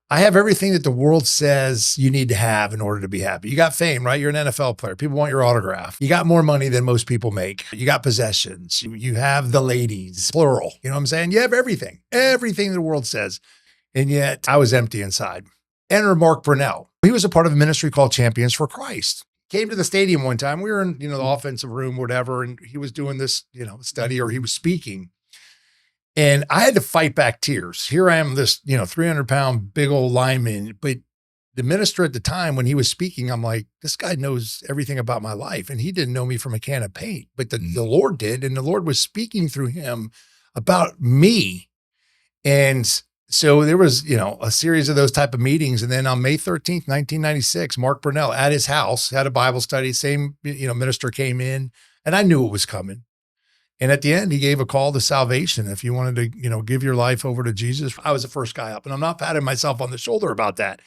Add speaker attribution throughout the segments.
Speaker 1: I have everything that the world says you need to have in order to be happy. You got fame, right? You're an NFL player. People want your autograph. You got more money than most people make. You got possessions. You have the ladies, plural. You know what I'm saying? You have everything the world says. And yet I was empty inside. Enter Mark Brunell. He was a part of a ministry called Champions for Christ. Came to the stadium one time. We were in, the offensive room, whatever, and he was doing this, study, or he was speaking. And I had to fight back tears. Here I am, this, 300-pound big old lineman. But the minister at the time, when he was speaking, I'm like, this guy knows everything about my life. And he didn't know me from a can of paint, but the Lord did. And the Lord was speaking through him about me. And so there was, a series of those type of meetings. And then on May 13th, 1996, Mark Brunell at his house had a Bible study. Same, minister came in, and I knew it was coming. And at the end, he gave a call to salvation. If you wanted to, give your life over to Jesus, I was the first guy up. And I'm not patting myself on the shoulder about that.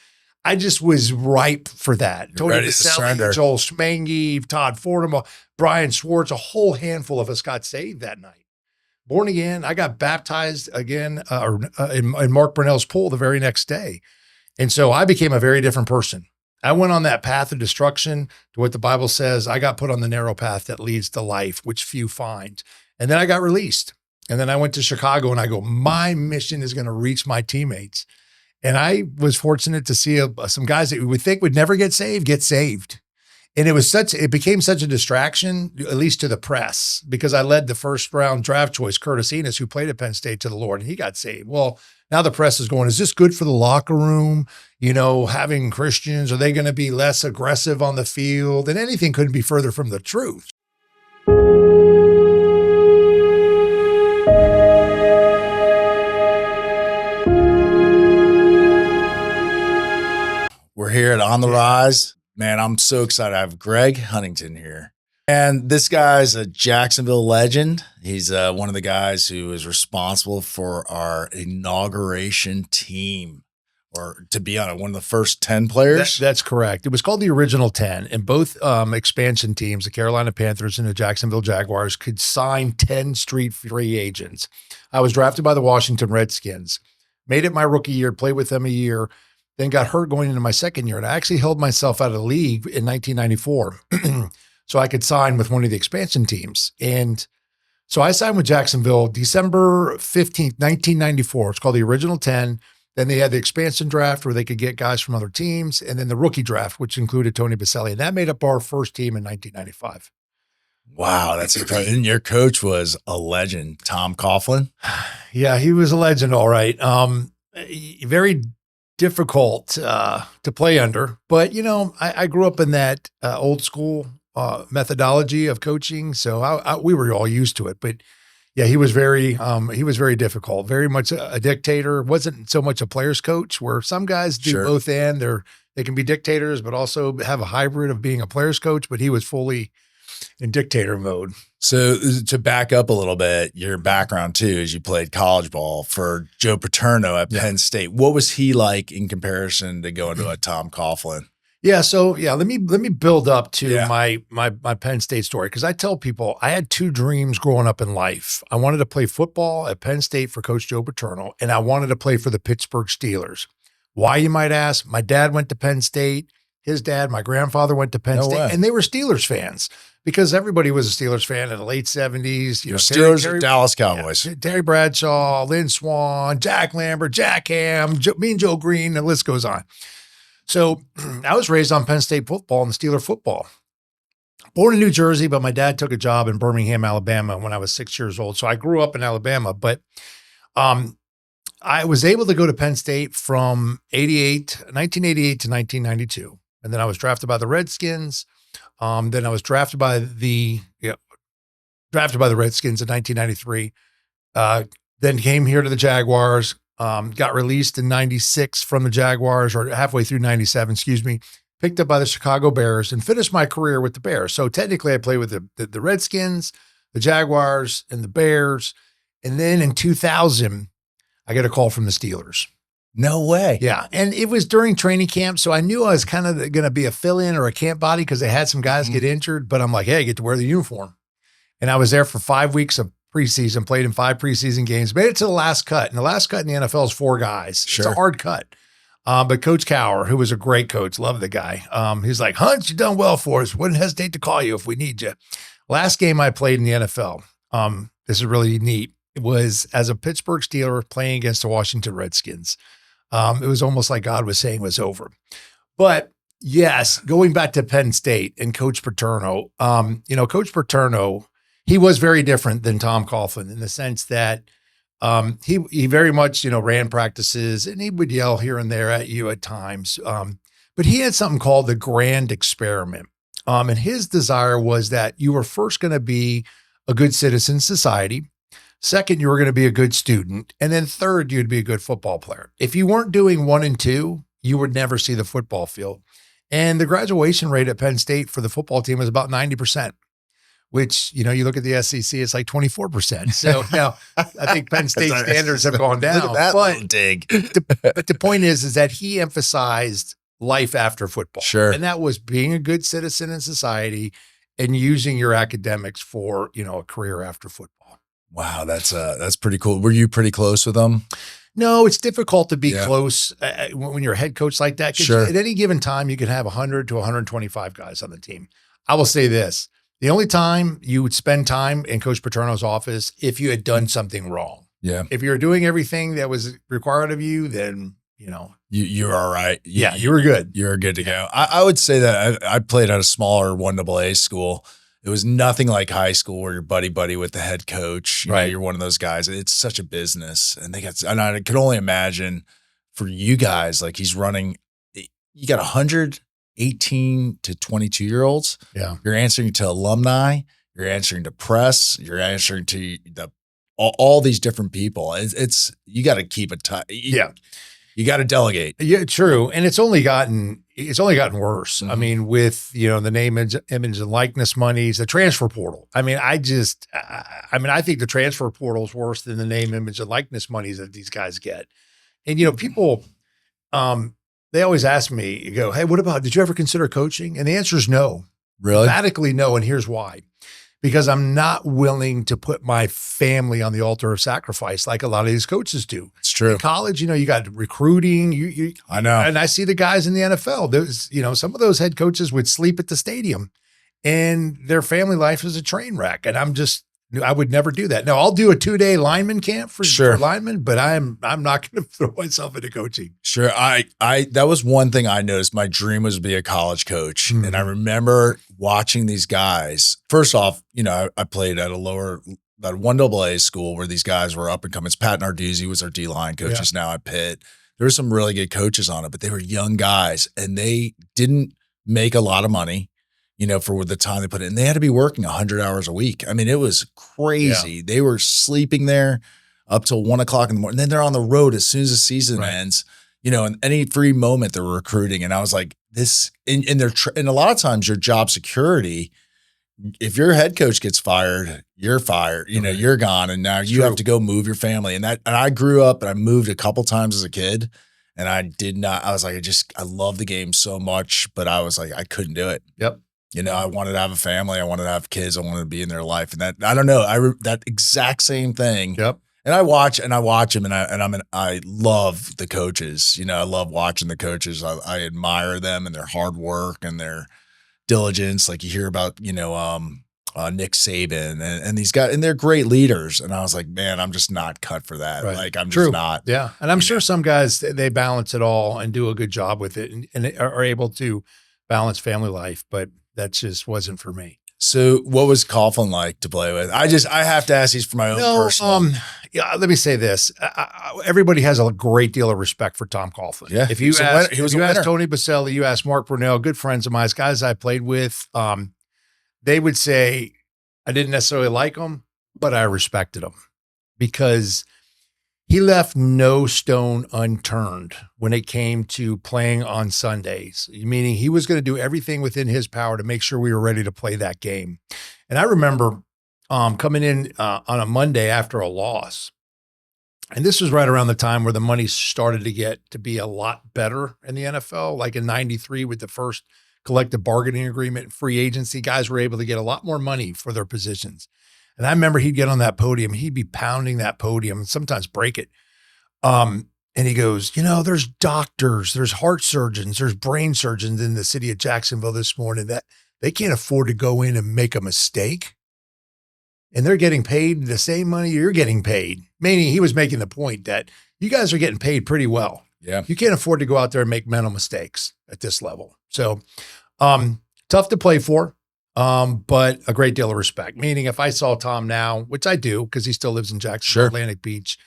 Speaker 1: I just was ripe for that. Tony Vaselli, Joel Schmange, Todd Fordham, Brian Schwartz, a whole handful of us got saved that night. Born again, I got baptized again in Mark Brunell's pool the very next day. And so I became a very different person. I went on that path of destruction to what the Bible says. I got put on the narrow path that leads to life, which few find. And then I got released. And then I went to Chicago and I go, my mission is going to reach my teammates. And I was fortunate to see some guys that we would think would never get saved. And it became such a distraction, at least to the press, because I led the first round draft choice, Curtis Enos, who played at Penn State, to the Lord, and he got saved. Well, now the press is going, is this good for the locker room? Having Christians, are they going to be less aggressive on the field? And anything couldn't be further from the truth.
Speaker 2: We're here at On the Rise. Man, I'm so excited. I have Greg Huntington here. And this guy's a Jacksonville legend. He's one of the guys who is responsible for our inauguration team, or to be on it, one of the first 10 players.
Speaker 1: That's correct. It was called the original 10, and both expansion teams, the Carolina Panthers and the Jacksonville Jaguars, could sign 10 street free agents. I was drafted by the Washington Redskins, made it my rookie year, played with them a year, then got hurt going into my second year. And I actually held myself out of the league in 1994 so I could sign with one of the expansion teams. And so I signed with Jacksonville December 15th, 1994. It's called the original 10. Then they had the expansion draft where they could get guys from other teams. And then the rookie draft, which included Tony Vaselli. And that made up our first team in 1995.
Speaker 2: Wow, that's incredible. And your coach was a legend, Tom Coughlin.
Speaker 1: Yeah, he was a legend. All right. Very difficult to play under, but I grew up in that old school methodology of coaching, so we were all used to it. But yeah, he was very difficult, very much a dictator. Wasn't so much a player's coach, where some guys do both, and they can be dictators, but also have a hybrid of being a player's coach. But he was fully in dictator mode.
Speaker 2: So to back up a little bit, your background too, is you played college ball for Joe Paterno at Penn State. What was he like in comparison to going to a Tom Coughlin?
Speaker 1: Yeah. So let me build up to my Penn State story. Cause I tell people I had two dreams growing up in life. I wanted to play football at Penn State for Coach Joe Paterno, and I wanted to play for the Pittsburgh Steelers. Why, you might ask? My dad went to Penn State. His dad, my grandfather, went to Penn State, and they were Steelers fans because everybody was a Steelers fan in the late 70s.
Speaker 2: Steelers, Dallas Cowboys.
Speaker 1: Yeah, Terry Bradshaw, Lynn Swann, Jack Lambert, Jack Ham, me and Joe Green, the list goes on. So I was raised on Penn State football and Steeler football. Born in New Jersey, but my dad took a job in Birmingham, Alabama when I was 6 years old. So I grew up in Alabama, but I was able to go to Penn State from 1988 to 1992. And then I was drafted by the Redskins. Then I was drafted by the Redskins in 1993. Then came here to the Jaguars. Got released in 96 from the Jaguars, or halfway through 97, picked up by the Chicago Bears and finished my career with the Bears. So technically I played with the Redskins, the Jaguars, and the Bears. And then in 2000, I got a call from the Steelers.
Speaker 2: No way.
Speaker 1: Yeah. And it was during training camp. So I knew I was kind of going to be a fill-in or a camp body because they had some guys get injured, but I'm like, hey, I get to wear the uniform. And I was there for 5 weeks of preseason, played in 5 preseason games, made it to the last cut. And the last cut in the NFL is 4 guys. Sure. It's a hard cut. But Coach Cower, who was a great coach, loved the guy. He's like, Hunt, you done well for us. Wouldn't hesitate to call you if we need you. Last game I played in the NFL, this is really neat. It was as a Pittsburgh Steeler playing against the Washington Redskins. It was almost like God was saying it was over. But yes, going back to Penn State and Coach Paterno, Coach Paterno, he was very different than Tom Coughlin in the sense that he very much, ran practices and he would yell here and there at you at times. But he had something called the grand experiment. And his desire was that you were first going to be a good citizen in society. Second, you were going to be a good student. And then third, you'd be a good football player. If you weren't doing 1 and 2, you would never see the football field. And the graduation rate at Penn State for the football team was about 90%, which, you look at the SEC, it's like 24%. So now I think Penn State standards have gone down.
Speaker 2: Look at that little dig.
Speaker 1: But the point is that he emphasized life after football.
Speaker 2: Sure.
Speaker 1: And that was being a good citizen in society and using your academics for, a career after football.
Speaker 2: Wow, that's pretty cool. Were you pretty close with them?
Speaker 1: No, it's difficult to be close when you're a head coach like that.
Speaker 2: Sure.
Speaker 1: At any given time, you can have 100 to 125 guys on the team. I will say this. The only time you would spend time in Coach Paterno's office if you had done something wrong.
Speaker 2: Yeah.
Speaker 1: If you were doing everything that was required of you, then,
Speaker 2: you're all right.
Speaker 1: You were good.
Speaker 2: You're good to go. I would say that I played at a smaller 1AA school. It was nothing like high school where you're buddy with the head coach. You're one of those guys. It's such a business. And I could only imagine for you guys, like he's running, you got 118 to 22-year-olds.
Speaker 1: Yeah.
Speaker 2: You're answering to alumni. You're answering to press. You're answering to all these different people. It's you got to keep it tight. You got to delegate.
Speaker 1: Yeah, true. And it's only gotten worse.
Speaker 2: Mm-hmm.
Speaker 1: I mean, with, the name, image and likeness monies, the transfer portal. I mean, I think the transfer portal is worse than the name, image and likeness monies that these guys get. And, people, they always ask me, you go, hey, did you ever consider coaching? And the answer is no.
Speaker 2: Really?
Speaker 1: Emphatically no. And here's why. Because I'm not willing to put my family on the altar of sacrifice like a lot of these coaches do.
Speaker 2: It's true.
Speaker 1: In college, you got recruiting.
Speaker 2: I know.
Speaker 1: And I see the guys in the NFL. There's, some of those head coaches would sleep at the stadium and their family life is a train wreck. And I would never do that. Now I'll do a 2-day lineman camp for linemen, but I'm not going to throw myself into coaching.
Speaker 2: Sure. That was one thing I noticed. My dream was to be a college coach. Mm-hmm. And I remember watching these guys. First off, I played at that 1AA school where these guys were up and coming. Pat Narduzzi was our D-line coaches now at Pitt. There were some really good coaches on it, but they were young guys and they didn't make a lot of money. For the time they put in. And they had to be working 100 hours a week. I mean, it was crazy. Yeah. They were sleeping there up till 1 o'clock in the morning. And then they're on the road as soon as the season ends, and any free moment they're recruiting. And I was like, this, and a lot of times your job security, if your head coach gets fired, you're fired, you're gone. And now you have to go move your family. And I grew up and I moved a couple times as a kid. And I was like, I love the game so much, but I was like, I couldn't do it.
Speaker 1: Yep.
Speaker 2: I wanted to have a family. I wanted to have kids. I wanted to be in their life. And that, I don't know, that exact same thing.
Speaker 1: Yep.
Speaker 2: And I watch them and I love the coaches. I love watching the coaches. I admire them and their hard work and their diligence. Like you hear about, Nick Saban and these guys, and they're great leaders. And I was like, man, I'm just not cut for that.
Speaker 1: Right.
Speaker 2: Like I'm just not.
Speaker 1: Yeah. And I'm sure some guys, they balance it all and do a good job with it and are able to balance family life, but that just wasn't for me.
Speaker 2: So what was Coughlin like to play with? I have to ask these for my own personal.
Speaker 1: Let me say this. Everybody has a great deal of respect for Tom Coughlin.
Speaker 2: Yeah.
Speaker 1: If you ask Tony Baselli, you ask Mark Brunell, good friends of mine, guys I played with, they would say, I didn't necessarily like him, but I respected him because he left no stone unturned when it came to playing on Sundays, meaning he was going to do everything within his power to make sure we were ready to play that game. And I remember coming in on a Monday after a loss, and this was right around the time where the money started to get to be a lot better in the NFL, like in '93 with the first collective bargaining agreement and free agency, guys were able to get a lot more money for their positions. And I remember he'd get on that podium, he'd be pounding that podium and sometimes break it. And he goes, there's doctors, there's heart surgeons, there's brain surgeons in the city of Jacksonville this morning that they can't afford to go in and make a mistake. And they're getting paid the same money you're getting paid. Meaning he was making the point that you guys are getting paid pretty well.
Speaker 2: Yeah.
Speaker 1: You can't afford to go out there and make mental mistakes at this level. So tough to play for, but a great deal of respect. Meaning if I saw Tom now, which I do because he still lives in Jacksonville, Atlantic Beach,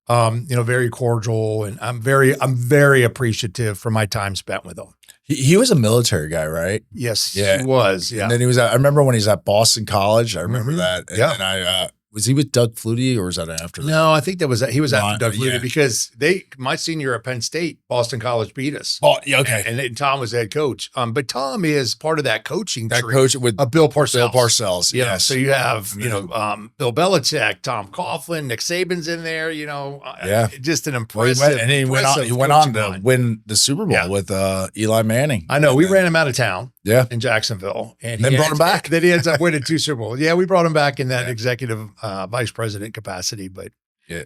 Speaker 1: very cordial. And I'm very appreciative for my time spent with him.
Speaker 2: He was a military guy, right?
Speaker 1: Yes,
Speaker 2: yeah.
Speaker 1: he was. Yeah.
Speaker 2: And then I remember when he's at Boston College. I remember that. And,
Speaker 1: yeah.
Speaker 2: And I was he with Doug Flutie or was that after that?
Speaker 1: No, I think he was after Doug Flutie
Speaker 2: yeah.
Speaker 1: because my senior year at Penn State, Boston College beat us.
Speaker 2: Oh, yeah, okay.
Speaker 1: And then Tom was the head coach. But Tom is part of that coaching tree.
Speaker 2: Coach with
Speaker 1: Bill Parcells.
Speaker 2: Bill Parcells,
Speaker 1: yes. So you have, Bill Belichick, Tom Coughlin, Nick Saban's in there, just an impressive.
Speaker 2: He went on to win the Super Bowl with Eli Manning.
Speaker 1: I know. We ran him out of town.
Speaker 2: Yeah.
Speaker 1: In Jacksonville. And
Speaker 2: then brought him back.
Speaker 1: Then he ends up winning 2 Super Bowls. Yeah, we brought him back in that executive vice president capacity. But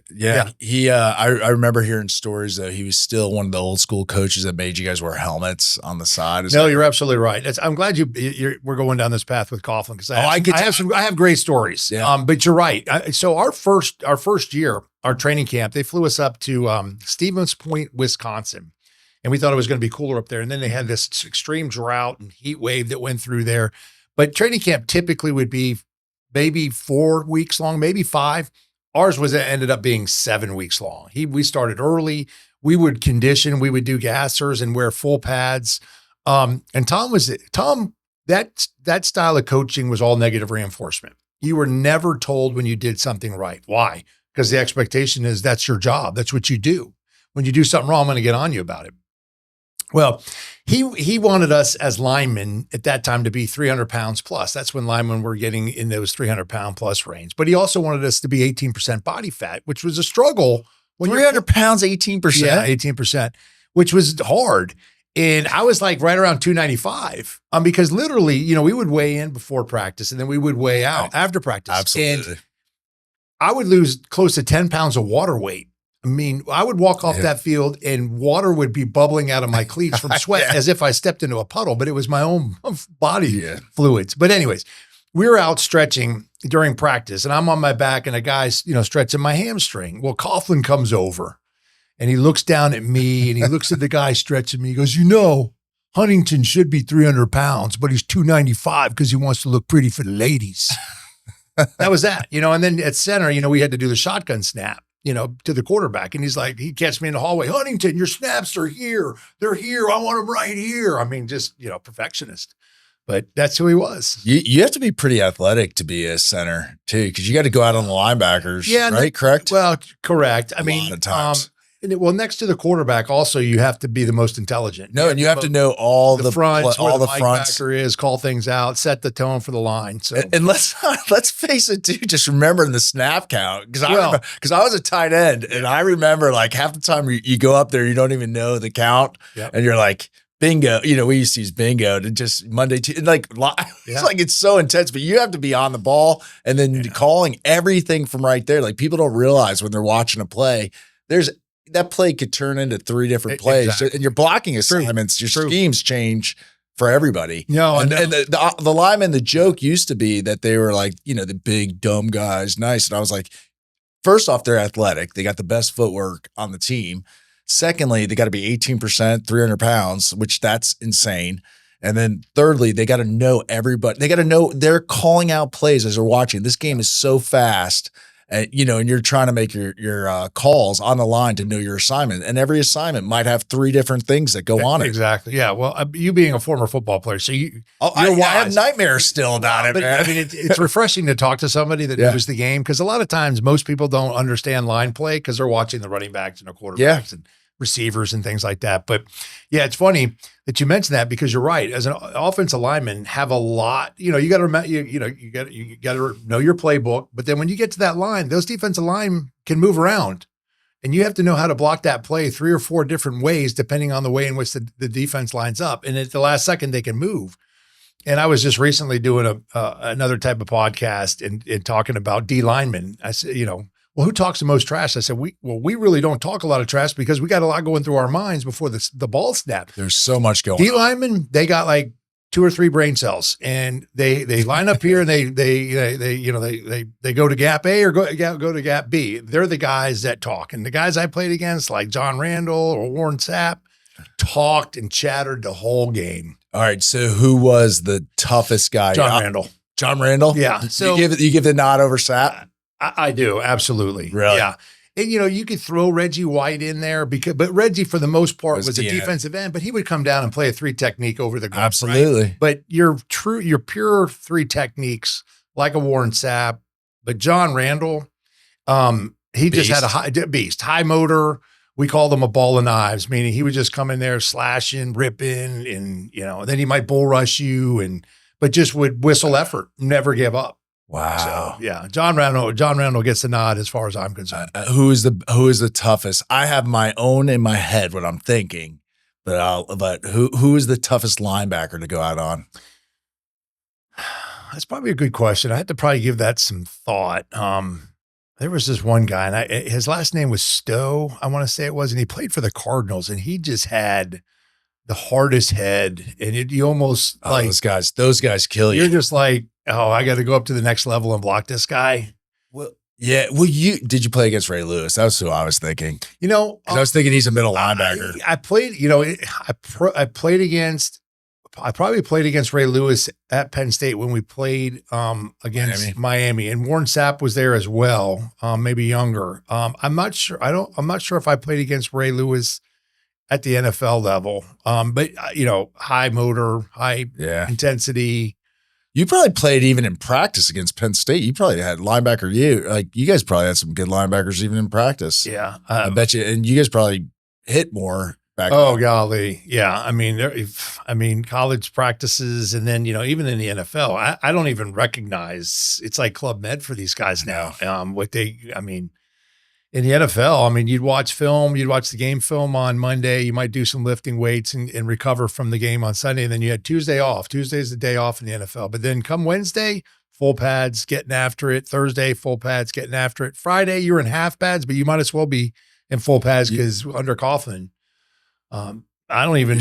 Speaker 2: yeah. He I remember hearing stories that he was still one of the old school coaches that made you guys wear helmets on the side.
Speaker 1: No, you're absolutely right. I'm glad we're going down this path with Coughlin because I have great stories.
Speaker 2: Yeah.
Speaker 1: But you're right. So our first year, our training camp, they flew us up to Stevens Point, Wisconsin. And we thought it was going to be cooler up there. And then they had this extreme drought and heat wave that went through there. But training camp typically would be maybe 4 weeks long, maybe 5. Ours ended up being 7 weeks long. We started early. We would condition. We would do gassers and wear full pads. And Tom, that style of coaching was all negative reinforcement. You were never told when you did something right. Why? Because the expectation is that's your job. That's what you do. When you do something wrong, I'm going to get on you about it. Well, he wanted us as linemen at that time to be 300 pounds plus. That's when linemen were getting in those 300 pound plus range. But he also wanted us to be 18% body fat, which was a struggle.
Speaker 2: When 300 pounds, 18%?
Speaker 1: Yeah, 18%, which was hard. And I was like right around 295 because literally, we would weigh in before practice and then we would weigh out after practice.
Speaker 2: Absolutely.
Speaker 1: And I would lose close to 10 pounds of water weight. I mean, I would walk off that field and water would be bubbling out of my cleats from sweat as if I stepped into a puddle, but it was my own body fluids. But anyways, we were out stretching during practice and I'm on my back and a guy's, stretching my hamstring. Well, Coughlin comes over and he looks down at me and he looks at the guy stretching me. He goes, Huntington should be 300 pounds, but he's 295 because he wants to look pretty for the ladies. That was that, and then at center, we had to do the shotgun snap. To the quarterback. And he's like, he catches me in the hallway. Huntington, your snaps are here. They're here. I want them right here. I mean, just, perfectionist. But that's who he was.
Speaker 2: You have to be pretty athletic to be a center too, because you got to go out on the linebackers. Yeah. Right? Correct?
Speaker 1: Well, correct. I mean,
Speaker 2: a lot of times.
Speaker 1: Next to the quarterback, also, you have to be the most intelligent.
Speaker 2: No, and you have to know all the fronts,
Speaker 1: all
Speaker 2: the
Speaker 1: fronts is, call things out, set the tone for the line. So,
Speaker 2: and let's face it too. Just remembering the snap count because I was a tight end, and I remember like half the time you go up there, you don't even know the count, and you're like, bingo. We used to use bingo to just Monday, it's like it's so intense, but you have to be on the ball and then calling everything from right there. Like people don't realize when they're watching a play, that play could turn into 3 different plays. Exactly. And your blocking assignments, your schemes change for everybody. And the linemen, the joke used to be that they were like, the big dumb guys, nice. And I was like, first off, they're athletic. They got the best footwork on the team. Secondly, they got to be 18%, 300 pounds, which that's insane. And then thirdly, they got to know everybody. They got to know they're calling out plays as they're watching. This game is so fast. And you're trying to make your calls on the line to know your assignment. And every assignment might have 3 different things that go on it.
Speaker 1: Exactly. Yeah. Well, you being a former football player, so
Speaker 2: I have nightmares still about it, man.
Speaker 1: I mean, it's refreshing to talk to somebody that knows the game because a lot of times most people don't understand line play because they're watching the running backs and the quarterbacks and receivers and things like that. But it's funny that you mentioned that because you're right. As an offensive lineman, have a lot. You got to remember. You got to know your playbook. But then when you get to that line, those defensive line can move around, and you have to know how to block that play 3 or 4 different ways depending on the way in which the defense lines up. And at the last second, they can move. And I was just recently doing another type of podcast and talking about D linemen. I said, well, who talks the most trash? I said, we really don't talk a lot of trash because we got a lot going through our minds before the ball snap.
Speaker 2: There's so much going
Speaker 1: D
Speaker 2: on.
Speaker 1: linemen, they got like 2 or 3 brain cells, and they line up here and they go to gap A or go to gap B. They're the guys that talk. And the guys I played against, like John Randall or Warren Sapp, talked and chattered the whole game.
Speaker 2: All right. So who was the toughest guy?
Speaker 1: John Randall.
Speaker 2: John Randall?
Speaker 1: Yeah. So
Speaker 2: you give the nod over Sapp?
Speaker 1: I do. Absolutely.
Speaker 2: Really?
Speaker 1: Yeah. And, you could throw Reggie White in there but Reggie, for the most part, was a defensive end, but he would come down and play a 3 technique over the guard.
Speaker 2: Absolutely.
Speaker 1: Right? But your pure 3 techniques, like a Warren Sapp, but John Randall, he just had a high motor. We called him a ball of knives, meaning he would just come in there slashing, ripping, and, then he might bull rush you, but just would whistle effort, never give up.
Speaker 2: Wow.
Speaker 1: So, yeah, John Randall gets the nod as far as I'm concerned.
Speaker 2: Who is the toughest? I have my own in my head what I'm thinking, but who is the toughest linebacker to go out on?
Speaker 1: That's probably a good question. I had to probably give that some thought. There was this one guy, and his last name was Stowe, I want to say it was, and he played for the Cardinals, and he just had the hardest head, and you almost
Speaker 2: those guys kill you.
Speaker 1: You're just like, oh, I got to go up to the next level and block this guy.
Speaker 2: Well, yeah. Well, did you play against Ray Lewis? That was who I was thinking.
Speaker 1: 'Cause
Speaker 2: I was thinking he's a middle linebacker.
Speaker 1: I played, I probably played against Ray Lewis at Penn State when we played against Miami, and Warren Sapp was there as well, maybe younger. I'm not sure. I'm not sure if I played against Ray Lewis at the NFL level. But high motor, high intensity.
Speaker 2: You probably played even in practice against Penn State. You probably had linebacker. You guys probably had some good linebackers even in practice.
Speaker 1: Yeah,
Speaker 2: I bet you. And you guys probably hit more back
Speaker 1: then. Golly, yeah. I mean, college practices, and then even in the NFL, I don't even recognize. It's like Club Med for these guys now. In the NFL, you'd watch film, you'd watch the game film on Monday. You might do some lifting weights and recover from the game on Sunday. And then you had Tuesday off. Tuesday's the day off in the NFL. But then come Wednesday, full pads, getting after it. Thursday, full pads, getting after it. Friday, you're in half pads, but you might as well be in full pads because under Coughlin, I don't even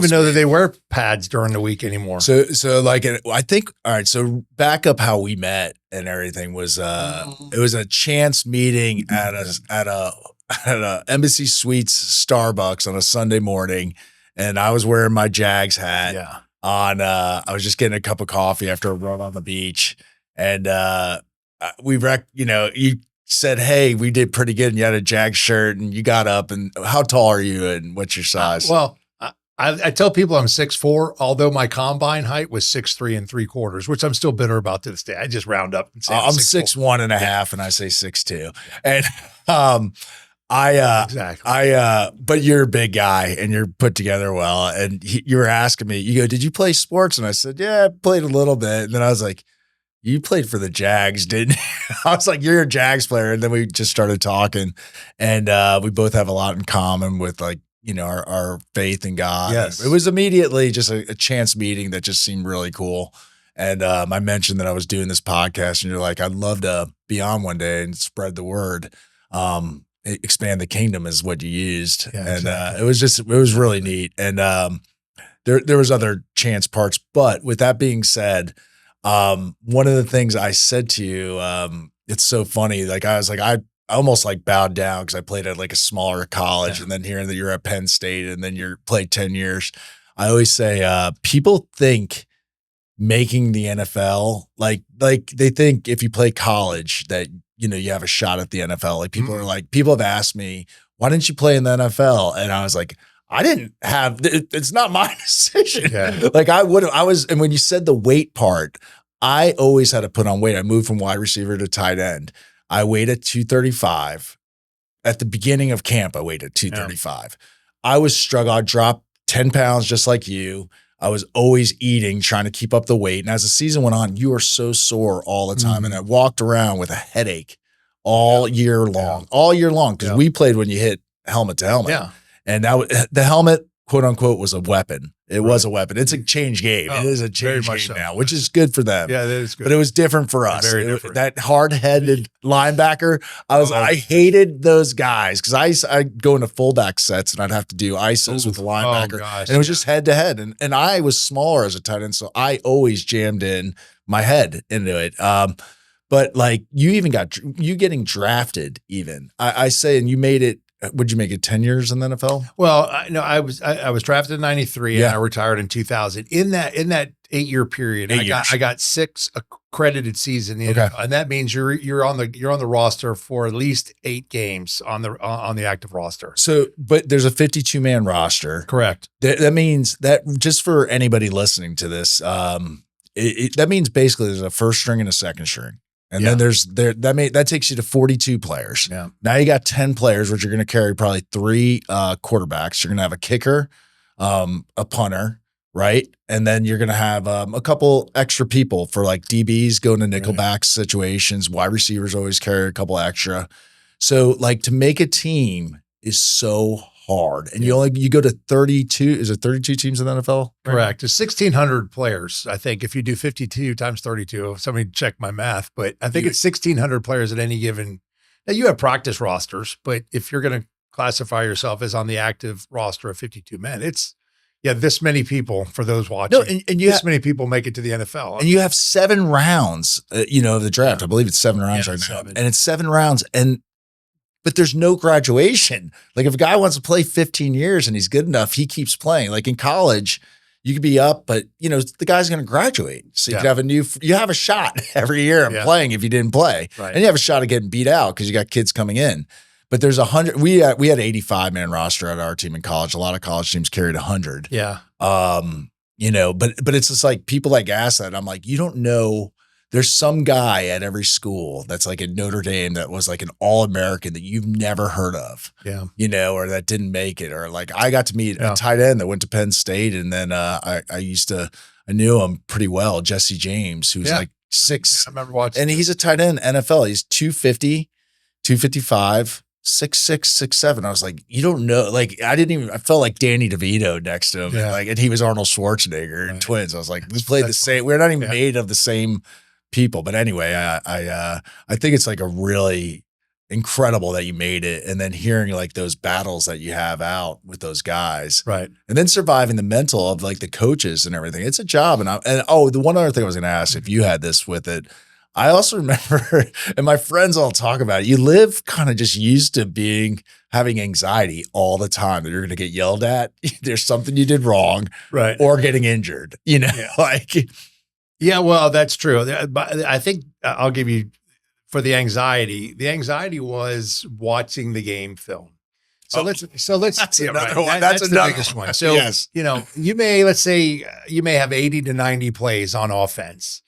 Speaker 1: know that they wear pads during the week anymore.
Speaker 2: So I think, all right. So back up how we met and everything was, it was a chance meeting at a Embassy Suites Starbucks on a Sunday morning. And I was wearing my Jags hat I was just getting a cup of coffee after a run on the beach. And, you said, hey, we did pretty good. And you had a Jag shirt and you got up, and how tall are you and what's your size?
Speaker 1: Well, I tell people I'm 6'4", although my combine height was 6'3 3/4", which I'm still bitter about to this day. I just round up and say
Speaker 2: I'm 6'1 and a half, and I say 6'2". And but you're a big guy and you're put together well. And you were asking me, you go, did you play sports? And I said, yeah, I played a little bit. And then I was like, you played for the Jags, didn't you? I was like, you're a Jags player. And then we just started talking, and we both have a lot in common with our faith in God.
Speaker 1: Yes.
Speaker 2: It was immediately just a chance meeting that just seemed really cool. And I mentioned that I was doing this podcast, and you're like, I'd love to be on one day and spread the word. Expand the kingdom is what you used. Yeah, and exactly. It was really neat. And there was other chance parts. But with that being said, one of the things I said to you, it's so funny. Like I was like, I almost like bowed down because I played at like a smaller college, and then hearing that you're at Penn State and then you're played 10 years. I always say, people think making the NFL, like they think if you play college that, you have a shot at the NFL. Like people are like, people have asked me, why didn't you play in the NFL? And I was like, it's not my decision. Yeah. Like and when you said the weight part, I always had to put on weight. I moved from wide receiver to tight end. I weighed at 235. At the beginning of camp, I weighed at 235. Yeah. I was struggling. I dropped 10 pounds just like you. I was always eating, trying to keep up the weight. And as the season went on, you were so sore all the time. And I walked around with a headache all year long, because we played when you hit helmet to helmet. Yeah. And the helmet quote unquote was a weapon. It was a weapon. It's a change game.
Speaker 1: Oh,
Speaker 2: it is a
Speaker 1: very
Speaker 2: change
Speaker 1: much
Speaker 2: game
Speaker 1: so.
Speaker 2: now, which is good for them.
Speaker 1: Yeah, that is good.
Speaker 2: But it was different for us.
Speaker 1: Very different.
Speaker 2: That hard-headed linebacker, I hated those guys because I'd go into fullback sets and I'd have to do ISOs with the linebacker.
Speaker 1: Oh, gosh,
Speaker 2: and it was just head-to-head. And I was smaller as a tight end, so I always jammed in my head into it. But like you getting drafted even. I say, and you made it, would you make it 10 years in the NFL?
Speaker 1: Well, I was drafted in 93 and I retired in 2000. In that 8-year period, I got 6 accredited seasons in the NFL, and that means you're on the roster for at least 8 games on the active roster.
Speaker 2: So, but there's a 52-man roster.
Speaker 1: Correct.
Speaker 2: That means that, just for anybody listening to this, that means basically there's a first string and a second string. And then that takes you to 42 players.
Speaker 1: Yeah.
Speaker 2: Now you got 10 players, which you're going to carry probably 3 quarterbacks. You're going to have a kicker, a punter, right? And then you're going to have a couple extra people for like DBs going to nickelback situations. Wide receivers always carry a couple extra. So like to make a team is so hard. And you go to 32. Is it 32 teams in the NFL?
Speaker 1: Correct. It's 1,600 players. I think if you do 52 times 32, somebody check my math, but I think it's 1,600 players at any given. Now you have practice rosters, but if you're going to classify yourself as on the active roster of 52 men, it's this many people for those watching.
Speaker 2: No, and
Speaker 1: this many people make it to the NFL.
Speaker 2: And you have 7 rounds, of the draft. I believe it's 7 rounds right now. And it's 7 rounds. But there's no graduation. Like if a guy wants to play 15 years and he's good enough, he keeps playing. Like in college, you could be up, but the guy's going to graduate. So you could have you have a shot every year of playing if you didn't play. Right. And you have a shot of getting beat out because you got kids coming in. But there's 100. We had 85-man roster at our team in college. A lot of college teams carried 100.
Speaker 1: Yeah.
Speaker 2: But it's just like people like ask that. I'm like, you don't know. There's some guy at every school that's like in Notre Dame that was like an All-American that you've never heard of.
Speaker 1: Yeah.
Speaker 2: Or that didn't make it. Or like I got to meet a tight end that went to Penn State, and then I knew him pretty well, Jesse James, who's like 6.
Speaker 1: I remember watching.
Speaker 2: And he's a tight end in NFL. He's 250, 255. 6'6", 6'7". I was like, you don't know. Like, I felt like Danny DeVito next to him.
Speaker 1: Yeah.
Speaker 2: And he was Arnold Schwarzenegger in Twins. I was like, we played the same. We're not even made of the same people. But anyway, I think it's like a really incredible that you made it. And then hearing like those battles that you have out with those guys.
Speaker 1: Right.
Speaker 2: And then surviving the mental of like the coaches and everything. It's a job. The one other thing I was going to ask, if you had this with it, I also remember, and my friends all talk about it, you live kind of just used to having anxiety all the time that you're going to get yelled at. There's something you did wrong,
Speaker 1: right?
Speaker 2: Or getting injured,
Speaker 1: well, that's true. But I think I'll give you for the anxiety. The anxiety was watching the game film. So let's
Speaker 2: that's another one.
Speaker 1: That's the biggest one. So, you may have 80 to 90 plays on offense,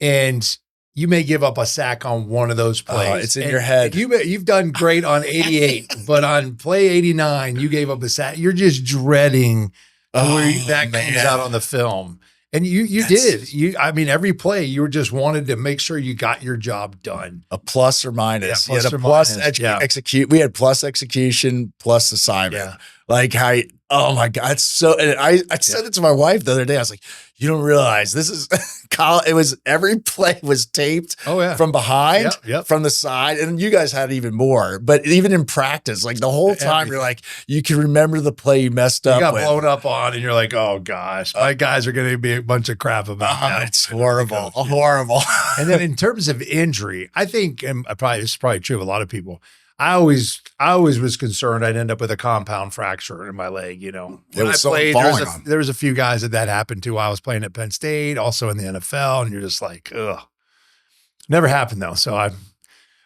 Speaker 1: and you may give up a sack on one of those plays.
Speaker 2: It's in your head.
Speaker 1: You've done great on 88, but on play 89, you gave up a sack. You're just dreading where that comes out on the film. And you did. Every play, you just wanted to make sure you got your job done.
Speaker 2: A plus or minus.
Speaker 1: Yeah,
Speaker 2: execute. We had plus execution, plus assignment. Yeah. Like oh my God. I said it to my wife the other day. I was like, you don't realize this is it was every play was taped from behind, from the side. And you guys had even more, but even in practice, like the whole time you're like, you can remember the play you messed up.
Speaker 1: You got blown up on and you're like, oh gosh, my guys are going to be a bunch of crap about that.
Speaker 2: It's horrible. Horrible.
Speaker 1: And then in terms of injury, I think, and this is probably true of a lot of people, I always was concerned I'd end up with a compound fracture in my leg. When I played, there was a few guys that happened to while I was playing at Penn State, also in the NFL, and you're just like, ugh. Never happened though.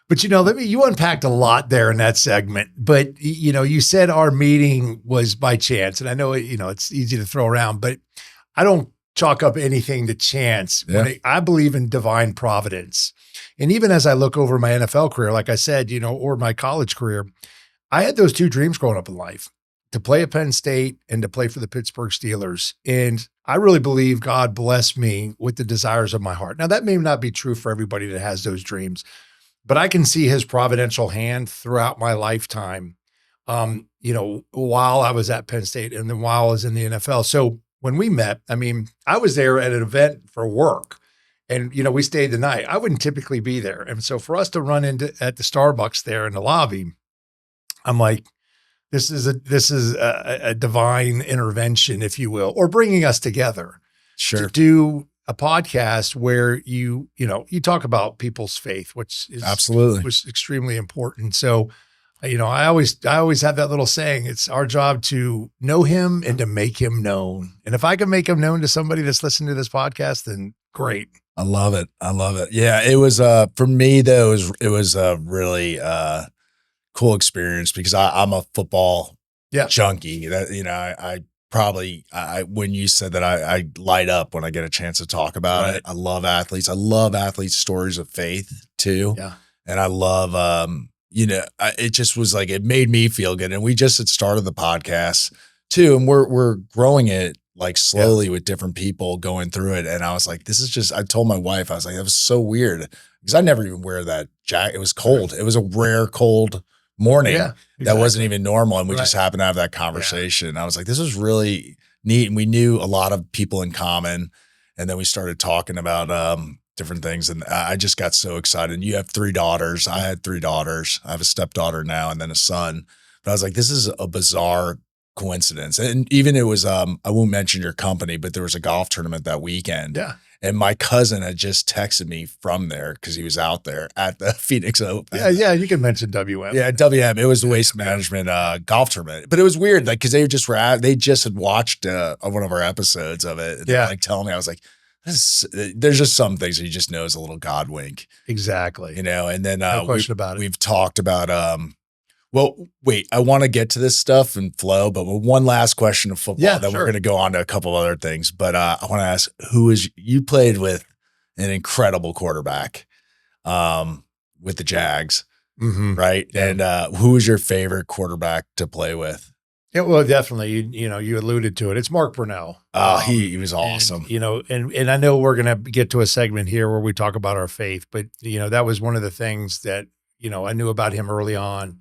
Speaker 1: But you unpacked a lot there in that segment. But you said our meeting was by chance, and I know it's easy to throw around, but I don't chalk up anything to chance. Yeah. I believe in divine providence. And even as I look over my NFL career, like I said, or my college career, I had those 2 dreams growing up in life, to play at Penn State and to play for the Pittsburgh Steelers. And I really believe God blessed me with the desires of my heart. Now, that may not be true for everybody that has those dreams, but I can see his providential hand throughout my lifetime while I was at Penn State and then while I was in the NFL. So when we met, I mean, I was there at an event for work and, we stayed the night. I wouldn't typically be there. And so for us to run into at the Starbucks there in the lobby, I'm like, this is a divine intervention, if you will, or bringing us together to do a podcast where you talk about people's faith, which is
Speaker 2: absolutely
Speaker 1: was extremely important. So, I always have that little saying, it's our job to know him and to make him known. And if I can make him known to somebody that's listening to this podcast, then great.
Speaker 2: I love it. Yeah. It was, for me though, it was a really, cool experience because I'm a football junkie that, when you said that I light up when I get a chance to talk about it. I love athletes. I love athletes' stories of faith too.
Speaker 1: Yeah.
Speaker 2: And I love, it just was like, it made me feel good. And we just had started the podcast too. And we're growing it like slowly with different people going through it. And I was like, I told my wife, I was like, that was so weird because I never even wear that jacket. It was cold. It was a rare cold morning that wasn't even normal. And we just happened to have that conversation. I was like, this was really neat. And we knew a lot of people in common. And then we started talking about different things. And I just got so excited. And you have 3 daughters. I had 3 daughters. I have a stepdaughter now and then a son. But I was like, this is a bizarre coincidence. And even it was, I won't mention your company, but there was a golf tournament that weekend.
Speaker 1: Yeah.
Speaker 2: And my cousin had just texted me from there because he was out there at the Phoenix Open.
Speaker 1: Yeah, you can mention WM.
Speaker 2: Yeah, WM. It was the Waste Management golf tournament. But it was weird, like, because they just had watched one of our episodes of it. And like telling me, I was like, there's just some things that you just know is a little God wink.
Speaker 1: Exactly.
Speaker 2: And then
Speaker 1: no question about it.
Speaker 2: We've talked about well, wait, I want to get to this stuff and flow, but one last question of football, then we're going to go on to a couple other things. But I want to ask, you played with an incredible quarterback with the Jags, right? Yeah. And who was your favorite quarterback to play with?
Speaker 1: Yeah, well, definitely. You alluded to it. It's Mark Brunell.
Speaker 2: He was awesome.
Speaker 1: And I know we're going to get to a segment here where we talk about our faith, but that was one of the things that I knew about him early on.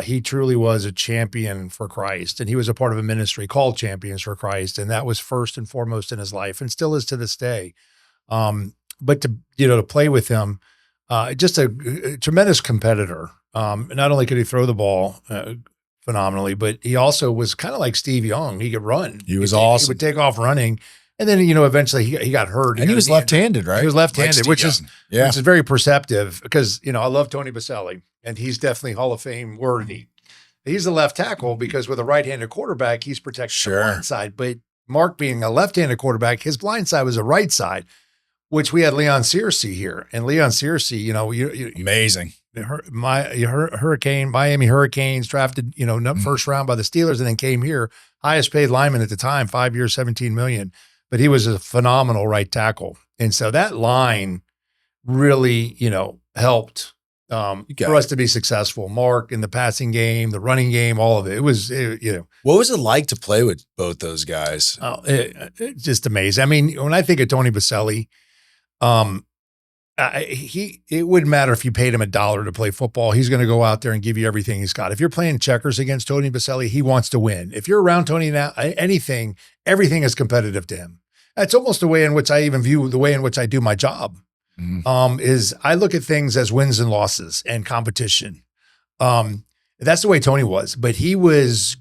Speaker 1: He truly was a champion for Christ, and he was a part of a ministry called Champions for Christ, and that was first and foremost in his life, and still is to this day. But to play with him, just a tremendous competitor. Not only could he throw the ball phenomenally, but he also was kind of like Steve Young. He could run.
Speaker 2: He was awesome.
Speaker 1: He would take off running. And then, eventually he got hurt.
Speaker 2: And he was left-handed, right?
Speaker 1: He was left-handed, which is very perceptive because, I love Tony Baselli, and he's definitely Hall of Fame worthy. He's a left tackle because with a right-handed quarterback, he's protecting the blind side. But Mark being a left-handed quarterback, his blind side was a right side, which we had Leon Searcy here. And Leon Searcy,
Speaker 2: amazing.
Speaker 1: Miami Hurricanes drafted, first round by the Steelers and then came here, highest paid lineman at the time, 5 years, $17 million. But he was a phenomenal right tackle. And so that line really, helped for us to be successful. Mark in the passing game, the running game, all of it. It was,
Speaker 2: What was it like to play with both those guys?
Speaker 1: Oh, it's just amazing. I mean, when I think of Tony Baselli, it wouldn't matter if you paid him $1 to play football. He's going to go out there and give you everything he's got. If you're playing checkers against Tony Baselli, he wants to win. If you're around Tony now, everything is competitive to him. That's almost the way in which I even view the way in which I do my job. Is I look at things as wins and losses and competition. That's the way Tony was, but he was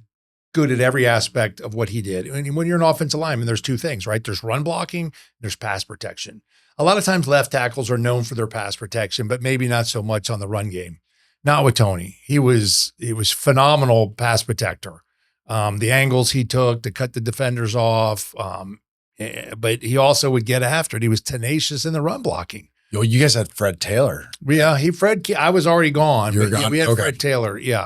Speaker 1: good at every aspect of what he did. And when you're an offensive lineman, there's 2 things, right? There's run blocking, there's pass protection. A lot of times left tackles are known for their pass protection, but maybe not so much on the run game. Not with Tony. He was phenomenal pass protector. The angles he took to cut the defenders off, but he also would get after it. He was tenacious in the run blocking.
Speaker 2: Yo, you guys had Fred Taylor.
Speaker 1: Yeah, I was already gone.
Speaker 2: You were gone?
Speaker 1: Yeah, we had Fred Taylor. Yeah.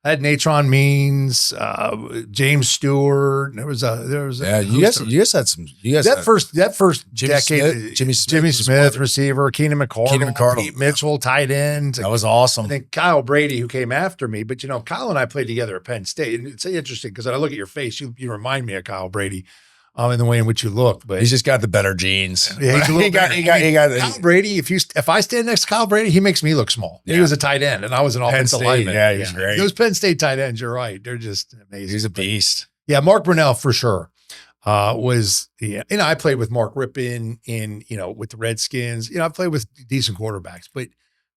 Speaker 1: I had Natron Means, James Stewart. There was
Speaker 2: you guys had some.
Speaker 1: That first decade,
Speaker 2: Smith,
Speaker 1: Jimmy Smith receiver, Keenan McCardle, Pete Mitchell, tight end.
Speaker 2: That was awesome.
Speaker 1: I think Kyle Brady, who came after me, but Kyle and I played together at Penn State, and it's interesting because when I look at your face, you remind me of Kyle Brady. in the way in which you look. But
Speaker 2: he's just got the better genes.
Speaker 1: Yeah, he's a little better.
Speaker 2: He got
Speaker 1: Kyle Brady. If I stand next to Kyle Brady, he makes me look small. Yeah. He was a tight end, and I was an offensive lineman.
Speaker 2: Yeah, he's great.
Speaker 1: Those Penn State tight ends, you're right. They're just amazing.
Speaker 2: He's a beast.
Speaker 1: Yeah, Mark Brunell for sure. I played with Mark Rippon with the Redskins. I played with decent quarterbacks, but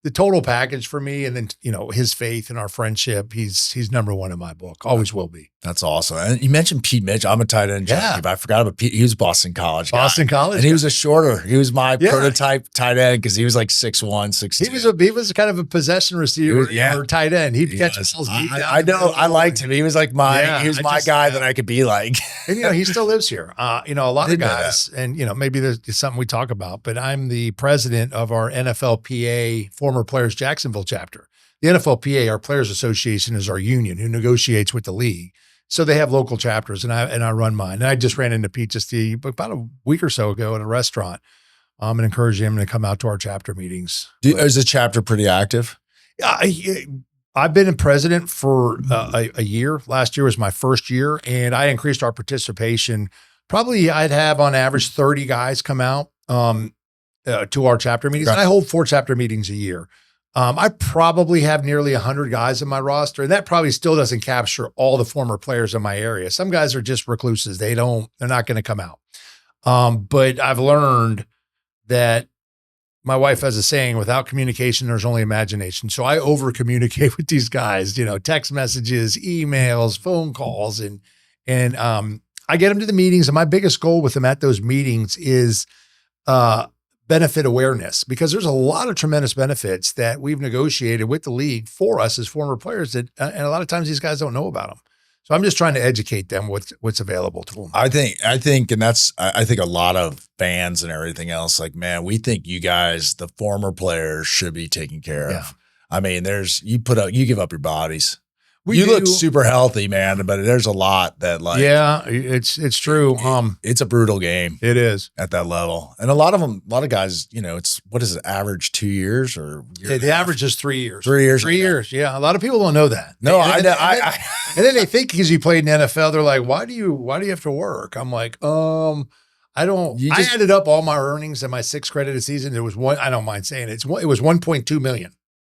Speaker 1: the total package for me, and then, his faith and our friendship, he's number one in my book. Always will be.
Speaker 2: That's awesome. And you mentioned Pete Mitchell. I'm a tight end junkie, but I forgot about Pete. He was Boston College guy. And he was a shorter. He was my prototype tight end because he was like 6'1", 6'2".
Speaker 1: He was kind of a possession receiver or tight end. He'd catch balls.
Speaker 2: I know. I liked him. He was like he was my guy that I could be like.
Speaker 1: And he still lives here. A lot of guys, and maybe there's something we talk about, but I'm the president of our NFLPA Former Players Jacksonville chapter. The NFLPA, our Players Association, is our union who negotiates with the league. So they have local chapters, and I run mine. And I just ran into Pete about a week or so ago at a restaurant, and encouraged him to come out to our chapter meetings.
Speaker 2: Is the chapter pretty active?
Speaker 1: I've been president for a year. Last year was my first year, and I increased our participation. Probably I'd have on average 30 guys come out to our chapter meetings. And I hold 4 chapter meetings a year. I probably have nearly 100 guys in my roster, and that probably still doesn't capture all the former players in my area. Some guys are just recluses. They're not going to come out. But I've learned that my wife has a saying, without communication, there's only imagination. So I over communicate with these guys, text messages, emails, phone calls, and I get them to the meetings. And my biggest goal with them at those meetings is, benefit awareness, because there's a lot of tremendous benefits that we've negotiated with the league for us as former players and a lot of times these guys don't know about them. So I'm just trying to educate them what's available to them. I think
Speaker 2: a lot of fans and everything else, like, man, we think you guys, the former players, should be taken care of. I mean, you give up your bodies. You look super healthy, man, but there's a lot that
Speaker 1: it's true.
Speaker 2: It's a brutal game.
Speaker 1: It is
Speaker 2: at that level. And a lot of guys, it's, what is it, average 2 years or
Speaker 1: the average is 3 years.
Speaker 2: 3 years.
Speaker 1: 3 years. Yeah. A lot of people don't know that.
Speaker 2: No,
Speaker 1: and then they think because you played in the NFL, they're like, why do you have to work? I'm like, I added up all my earnings in my 6 credited season. It was I don't mind saying it. It was 1.2 million,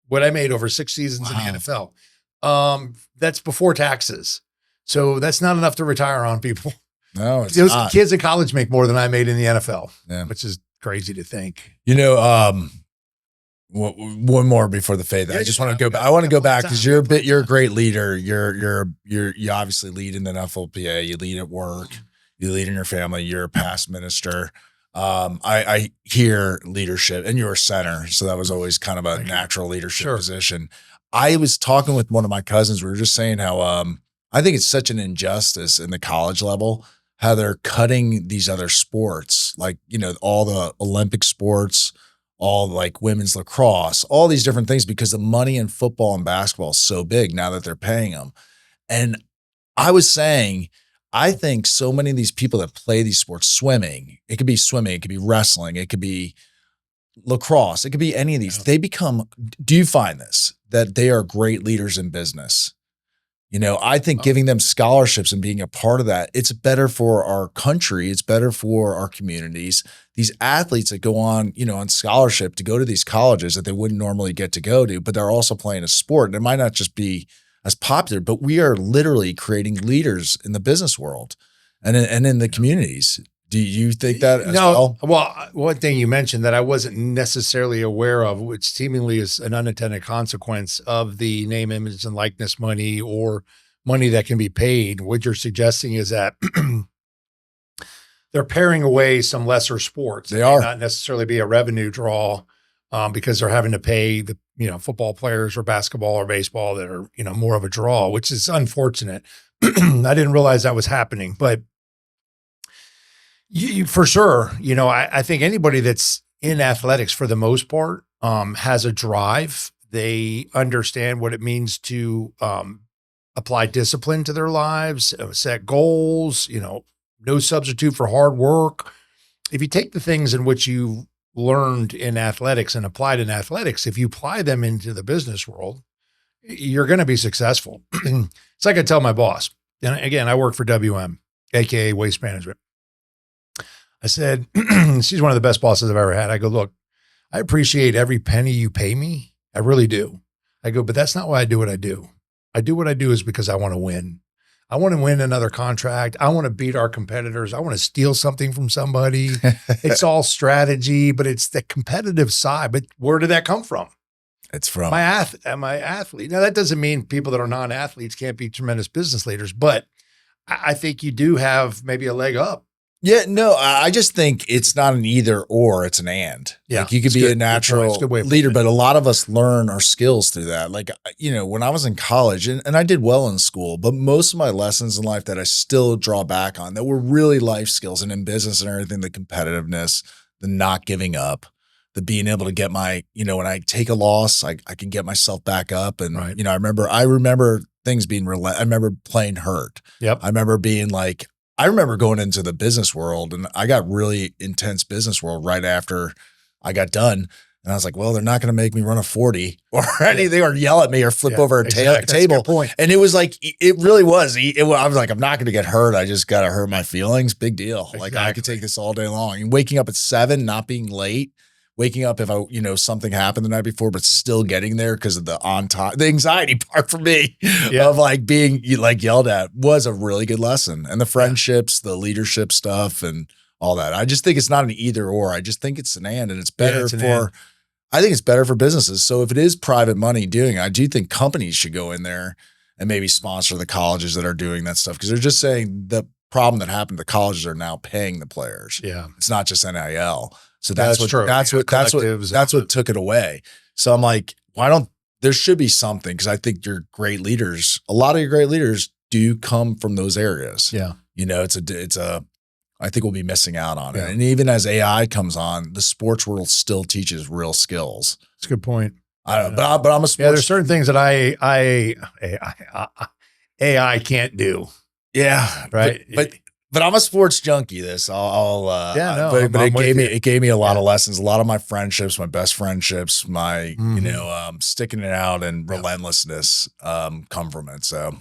Speaker 1: what I made over 6 seasons in the NFL. That's before taxes. So that's not enough to retire on, people.
Speaker 2: No, it's
Speaker 1: those
Speaker 2: not.
Speaker 1: Kids in college make more than I made in the NFL, which is crazy to think.
Speaker 2: One more before the fade. I just want to go back. I want to go back because you're a great leader. You obviously lead in the NFLPA. You lead at work. You lead in your family. You're a past minister. I hear leadership, and you're a center. So that was always kind of a natural leadership position. I was talking with one of my cousins. We were just saying how I think it's such an injustice in the college level, how they're cutting these other sports, like, all the Olympic sports, all like women's lacrosse, all these different things, because the money in football and basketball is so big now that they're paying them. And I was saying, I think so many of these people that play these sports, swimming, it could be swimming, it could be wrestling, it could be lacrosse, it could be any of these. They become, do you find this, that they are great leaders in business? I think giving them scholarships and being a part of that, it's better for our country. It's better for our communities. These athletes that go on, on scholarship to go to these colleges that they wouldn't normally get to go to, but they're also playing a sport. And it might not just be as popular, but we are literally creating leaders in the business world and in the communities. Do you think that as well?
Speaker 1: Well, one thing you mentioned that I wasn't necessarily aware of, which seemingly is an unintended consequence of the name, image, and likeness money or money that can be paid. What you're suggesting is that they're paring away some lesser sports.
Speaker 2: They are
Speaker 1: not necessarily be a revenue draw because they're having to pay the football players or basketball or baseball that are more of a draw, which is unfortunate. I didn't realize that was happening, but. For sure. I think anybody that's in athletics for the most part has a drive. They understand what it means to apply discipline to their lives, set goals, no substitute for hard work. If you take the things in which you learned in athletics and applied in athletics, if you apply them into the business world, you're going to be successful. It's like I tell my boss, and again, I work for WM, AKA Waste Management. I said, she's one of the best bosses I've ever had. I go, look, I appreciate every penny you pay me. I really do. I go, but that's not why I do what I do. I do what I do is because I want to win. I want to win another contract. I want to beat our competitors. I want to steal something from somebody. It's all strategy, but it's the competitive side. But where did that come from?
Speaker 2: It's from
Speaker 1: my athlete. Now, that doesn't mean people that are non-athletes can't be tremendous business leaders, but I think you do have maybe a leg up.
Speaker 2: Yeah, no, I just think it's not an either or, it's an and.
Speaker 1: Yeah,
Speaker 2: like you could be a natural leader, but a lot of us learn our skills through that. Like, when I was in college and I did well in school, but most of my lessons in life that I still draw back on that were really life skills and in business and everything, the competitiveness, the not giving up, the being able to get my, when I take a loss, I can get myself back up. And,
Speaker 1: right.
Speaker 2: I remember things being I remember playing hurt.
Speaker 1: Yep.
Speaker 2: I remember going into the business world and I got really intense business world right after I got done. And I was like, well, they're not going to make me run a 40 or anything or yell at me or flip over a table. And it was like, it really was. I was like, I'm not going to get hurt. I just got to hurt my feelings. Big deal. Exactly. Like I could take this all day long. And waking up at 7, not being late, waking up if something happened the night before, but still getting there because of the on time, the anxiety part for me of like being like yelled at was a really good lesson. And the friendships, the leadership stuff and all that. I just think it's not an either or. I just think it's an and it's better I think it's better for businesses. So if it is private money doing it, I do think companies should go in there and maybe sponsor the colleges that are doing that stuff. Cause they're just saying the problem that happened, the colleges are now paying the players.
Speaker 1: Yeah. It's
Speaker 2: not just NIL. So that's what took it away. So I'm like, there should be something. Cause I think your great leaders, a lot of your great leaders do come from those areas.
Speaker 1: Yeah.
Speaker 2: I think we'll be missing out on it. And even as AI comes on, the sports world still teaches real skills.
Speaker 1: That's a good point.
Speaker 2: I don't know, but I'm a sports.
Speaker 1: Yeah, there's certain things that AI can't do.
Speaker 2: Yeah.
Speaker 1: Right.
Speaker 2: But I'm a sports junkie. It gave me a lot of lessons, a lot of my friendships, my best friendships, my, sticking it out and relentlessness, come from it. So,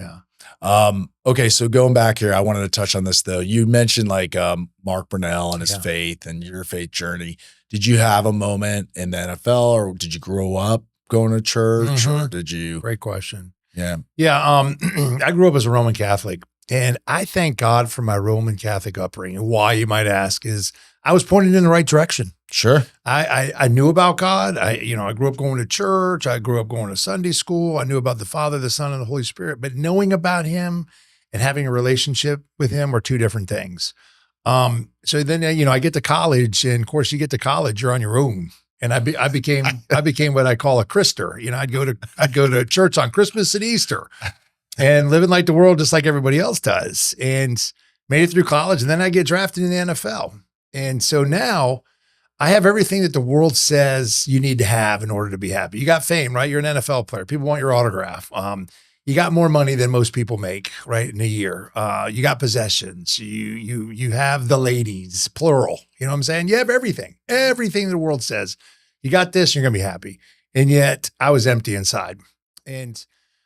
Speaker 2: okay. So going back here, I wanted to touch on this though. You mentioned like, Mark Brunell and his faith and your faith journey. Did you have a moment in the NFL or did you grow up going to church or did you?
Speaker 1: Great question.
Speaker 2: Yeah.
Speaker 1: Yeah. I grew up as a Roman Catholic. And I thank God for my Roman Catholic upbringing. Why, you might ask, is I was pointed in the right direction.
Speaker 2: Sure.
Speaker 1: I knew about God. I grew up going to church. I grew up going to Sunday school. I knew about the Father, the Son, and the Holy Spirit. But knowing about him and having a relationship with him are two different things. So then, I get to college, and of course, you get to college, you're on your own. And I became what I call a Christer. I'd go to church on Christmas and Easter. And living like the world just like everybody else does, and made it through college. And then I get drafted in the NFL. And so now I have everything that the world says you need to have in order to be happy. You got fame, right? You're an NFL player. People want your autograph. You got more money than most people make, right, in a year. You got possessions. You have the ladies, plural. You know what I'm saying? You have everything the world says. You got this, you're going to be happy. And yet I was empty inside. And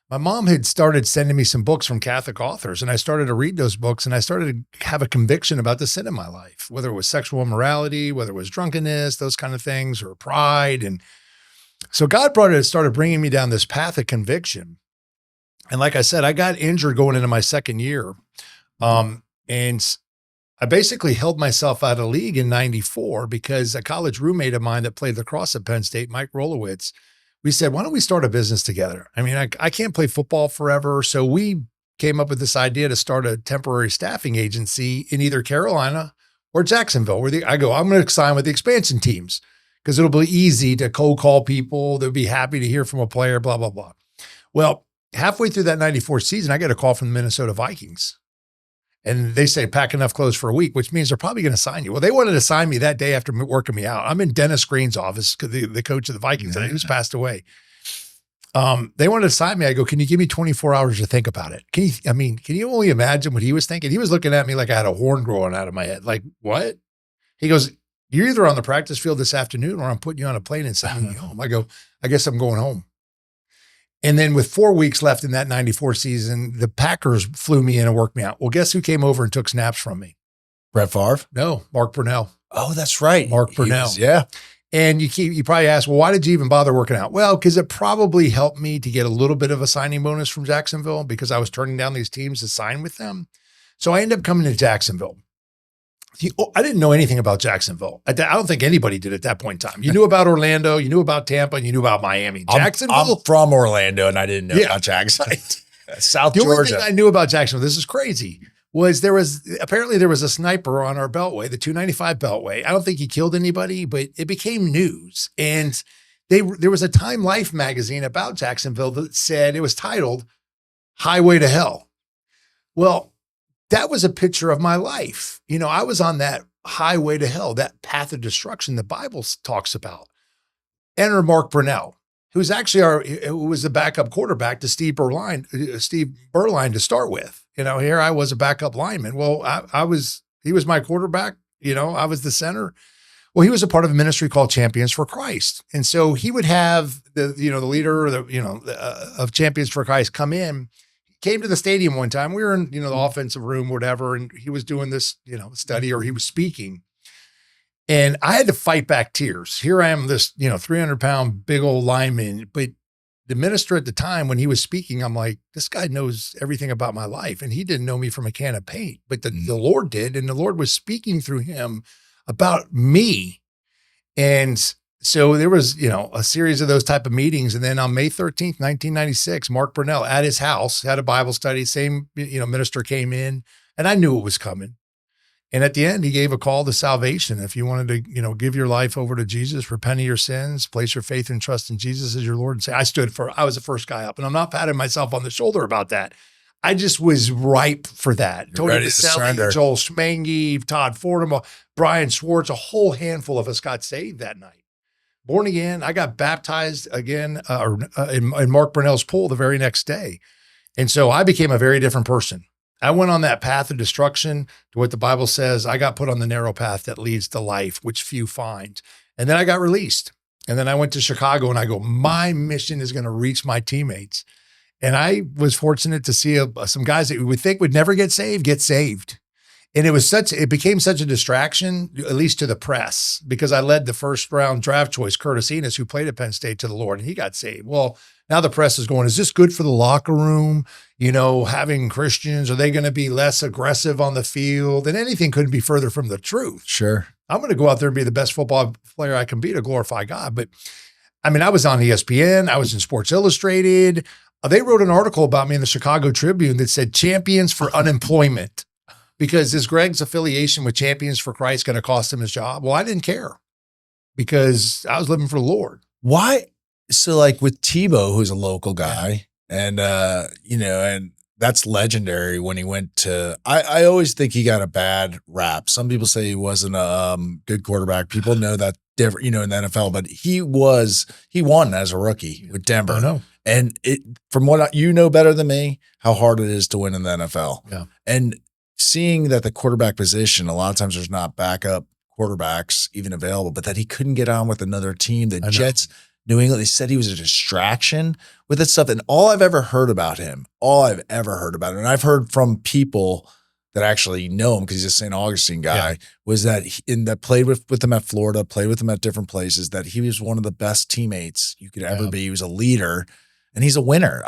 Speaker 1: my mom had started sending me some books from Catholic authors, and I started to read those books, and I started to have a conviction about the sin in my life, whether it was sexual immorality, whether it was drunkenness, those kind of things, or pride. And so God started bringing me down this path of conviction. And like I said, I got injured going into my second year. And I basically held myself out of league in 94 because a college roommate of mine that played lacrosse at Penn State, Mike Rolowitz, we said, why don't we start a business together? I mean, I can't play football forever. So we came up with this idea to start a temporary staffing agency in either Carolina or Jacksonville, where I'm going to sign with the expansion teams because it'll be easy to cold call people. They'll be happy to hear from a player, blah, blah, blah. Well, halfway through that 94 season, I get a call from the Minnesota Vikings. And they say, pack enough clothes for a week, which means they're probably going to sign you. Well, they wanted to sign me that day after working me out. I'm in Dennis Green's office, the coach of the Vikings, who's passed away. They wanted to sign me. I go, can you give me 24 hours to think about it? Can you only imagine what he was thinking? He was looking at me like I had a horn growing out of my head. Like, what? He goes, you're either on the practice field this afternoon or I'm putting you on a plane and sending you home. I go, I guess I'm going home. And then with 4 weeks left in that 94 season, the Packers flew me in and worked me out. Well, guess who came over and took snaps from me?
Speaker 2: Brett Favre?
Speaker 1: No, Mark Brunell.
Speaker 2: Oh, that's right.
Speaker 1: Mark Brunell.
Speaker 2: Yeah.
Speaker 1: And you probably ask, well, why did you even bother working out? Well, because it probably helped me to get a little bit of a signing bonus from Jacksonville because I was turning down these teams to sign with them. So I ended up coming to Jacksonville. I didn't know anything about Jacksonville. I don't think anybody did at that point in time. You knew about Orlando, you knew about Tampa, and you knew about Miami. Jacksonville?
Speaker 2: I'm from Orlando, and I didn't know about Jacksonville. South Georgia.
Speaker 1: The only thing I knew about Jacksonville, this is crazy, was there was a sniper on our beltway, the 295 beltway. I don't think he killed anybody, but it became news. And there was a Time Life magazine about Jacksonville that said, it was titled Highway to Hell. Well, that was a picture of my life. You know, I was on that highway to hell, that path of destruction the Bible talks about. Enter Mark Brunell, who's actually who was the backup quarterback to Steve Berline to start with. You know, here I was a backup lineman. Well, he was my quarterback. You know, I was the center. Well, he was a part of a ministry called Champions for Christ. And so he would have the leader of Champions for Christ come in. Came to the stadium one time. We were in, the offensive room, whatever, and he was doing this, study, or he was speaking. And I had to fight back tears. Here I am, this, 300-pound big old lineman. But the minister at the time, when he was speaking, I'm like, this guy knows everything about my life. And he didn't know me from a can of paint, but the Lord did. And the Lord was speaking through him about me. And so there was, a series of those type of meetings. And then on May 13th, 1996, Mark Brunell at his house had a Bible study. Same, minister came in, and I knew it was coming. And at the end, he gave a call to salvation. If you wanted to, give your life over to Jesus, repent of your sins, place your faith and trust in Jesus as your Lord and Savior. I was the first guy up, and I'm not patting myself on the shoulder about that. I just was ripe for that. Tony Vaselli, Joel Schmange, Todd Fordham, Brian Schwartz, a whole handful of us got saved that night. Born again, I got baptized again in Mark Brunell's pool the very next day. And so I became a very different person. I went on that path of destruction to what the Bible says. I got put on the narrow path that leads to life, which few find. And then I got released. And then I went to Chicago, and I go, my mission is going to reach my teammates. And I was fortunate to see some guys that we would think would never get saved. And it became such a distraction, at least to the press, because I led the first round draft choice, Curtis Enos, who played at Penn State, to the Lord, and he got saved. Well, now the press is going, is this good for the locker room? Having Christians, are they going to be less aggressive on the field? And anything couldn't be further from the truth.
Speaker 2: Sure.
Speaker 1: I'm going to go out there and be the best football player I can be to glorify God. But I mean, I was on ESPN. I was in Sports Illustrated. They wrote an article about me in the Chicago Tribune that said champions for unemployment. Because is Greg's affiliation with Champions for Christ going to cost him his job? Well, I didn't care because I was living for the Lord.
Speaker 2: Why? So like with Tebow, who's a local guy, and and that's legendary when he went to, I always think he got a bad rap. Some people say he wasn't a good quarterback. People know that different, in the NFL, but he won as a rookie with Denver.
Speaker 1: I know.
Speaker 2: And from what you know better than me, how hard it is to win in the NFL.
Speaker 1: Yeah.
Speaker 2: And seeing that the quarterback position, a lot of times there's not backup quarterbacks even available, but that he couldn't get on with another team. The Jets, New England, they said he was a distraction with this stuff. And all I've ever heard about him, and I've heard from people that actually know him because he's a St. Augustine guy, was that that played with him at Florida, played with him at different places, that he was one of the best teammates you could ever be. He was a leader. And he's a winner.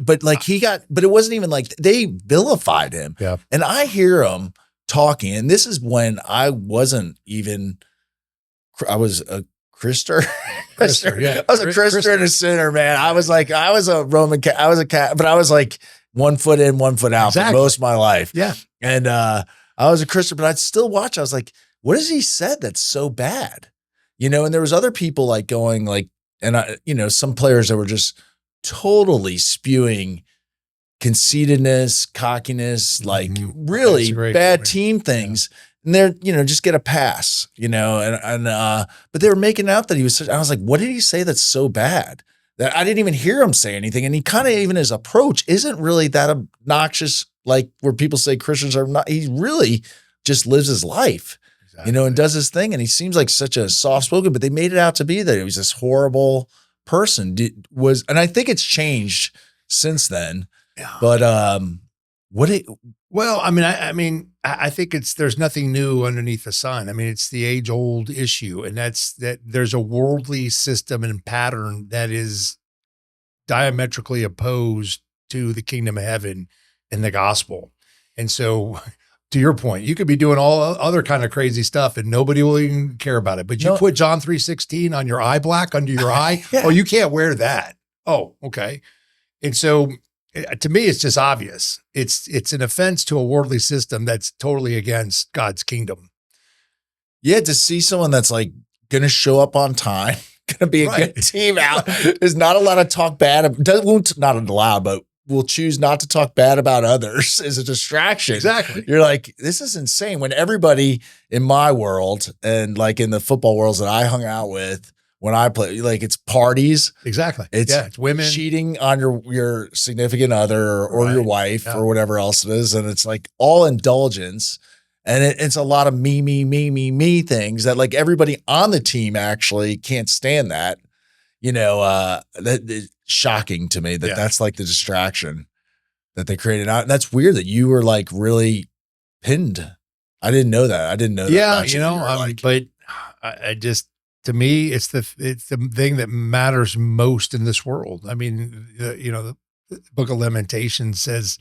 Speaker 2: But it wasn't even like they vilified him.
Speaker 1: Yeah.
Speaker 2: And I hear him talking, and this is when I was a Christer.
Speaker 1: Yeah.
Speaker 2: I was a Christer and a sinner, man. I was a Roman, I was a cat, but I was like 1 foot in, 1 foot out for most of my life.
Speaker 1: Yeah.
Speaker 2: And I was a Christer, but I'd still watch. I was like, what has he said that's so bad? And there was other people like going like, and some players that were just totally spewing conceitedness, cockiness, like really bad team things. And they're, just get a pass, but they were making out that he was I was like, what did he say that's so bad? That I didn't even hear him say anything. And he kind of, even his approach isn't really that obnoxious, like where people say Christians are not. He really just lives his life, and does his thing. And he seems like such a soft-spoken, but they made it out to be that he was this horrible person. And I think it's changed since then. Yeah. But well, I mean,
Speaker 1: I think there's nothing new underneath the sun. I mean, it's the age old issue, and that's that there's a worldly system and pattern that is diametrically opposed to the kingdom of heaven and the gospel. And so to your point, you could be doing all other kind of crazy stuff and nobody will even care about it. But you put John 3:16 on your eye black under your eye. Yeah. Oh, you can't wear that. Oh, okay. And so to me, it's just obvious. It's an offense to a worldly system that's totally against God's kingdom.
Speaker 2: Yeah, to see someone that's like going to show up on time, going to be a good team out, is not allowed to talk bad. Not allowed, but will choose not to talk bad about others is a distraction.
Speaker 1: Exactly.
Speaker 2: You're like, this is insane. When everybody in my world and like in the football worlds that I hung out with, when I play, like it's parties.
Speaker 1: Exactly.
Speaker 2: It's
Speaker 1: women
Speaker 2: cheating on your significant other or your wife or whatever else it is. And it's like all indulgence. And it's a lot of me things that like everybody on the team actually can't stand that. You know, that is shocking to me that that's like the distraction that they created. And that's weird that you were like really pinned. I didn't know that. I didn't know that.
Speaker 1: Yeah, you know, but I just, to me, it's the thing that matters most in this world. I mean, the Book of Lamentations says,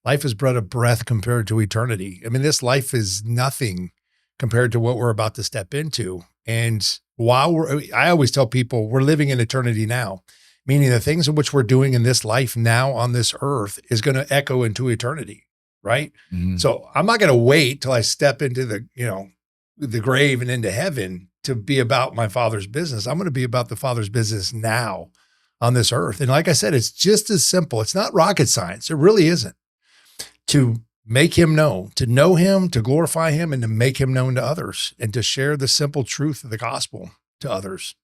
Speaker 1: life is but a breath compared to eternity. I mean, this life is nothing compared to what we're about to step into. And I always tell people we're living in eternity now, meaning the things in which we're doing in this life now on this earth is going to echo into eternity. Right. Mm-hmm. So I'm not going to wait till I step into the grave and into heaven to be about my Father's business. I'm going to be about the Father's business now on this earth. And like I said, it's just as simple. It's not rocket science. It really isn't. To make him known, to know him, to glorify him, and to make him known to others, and to share the simple truth of the gospel to others.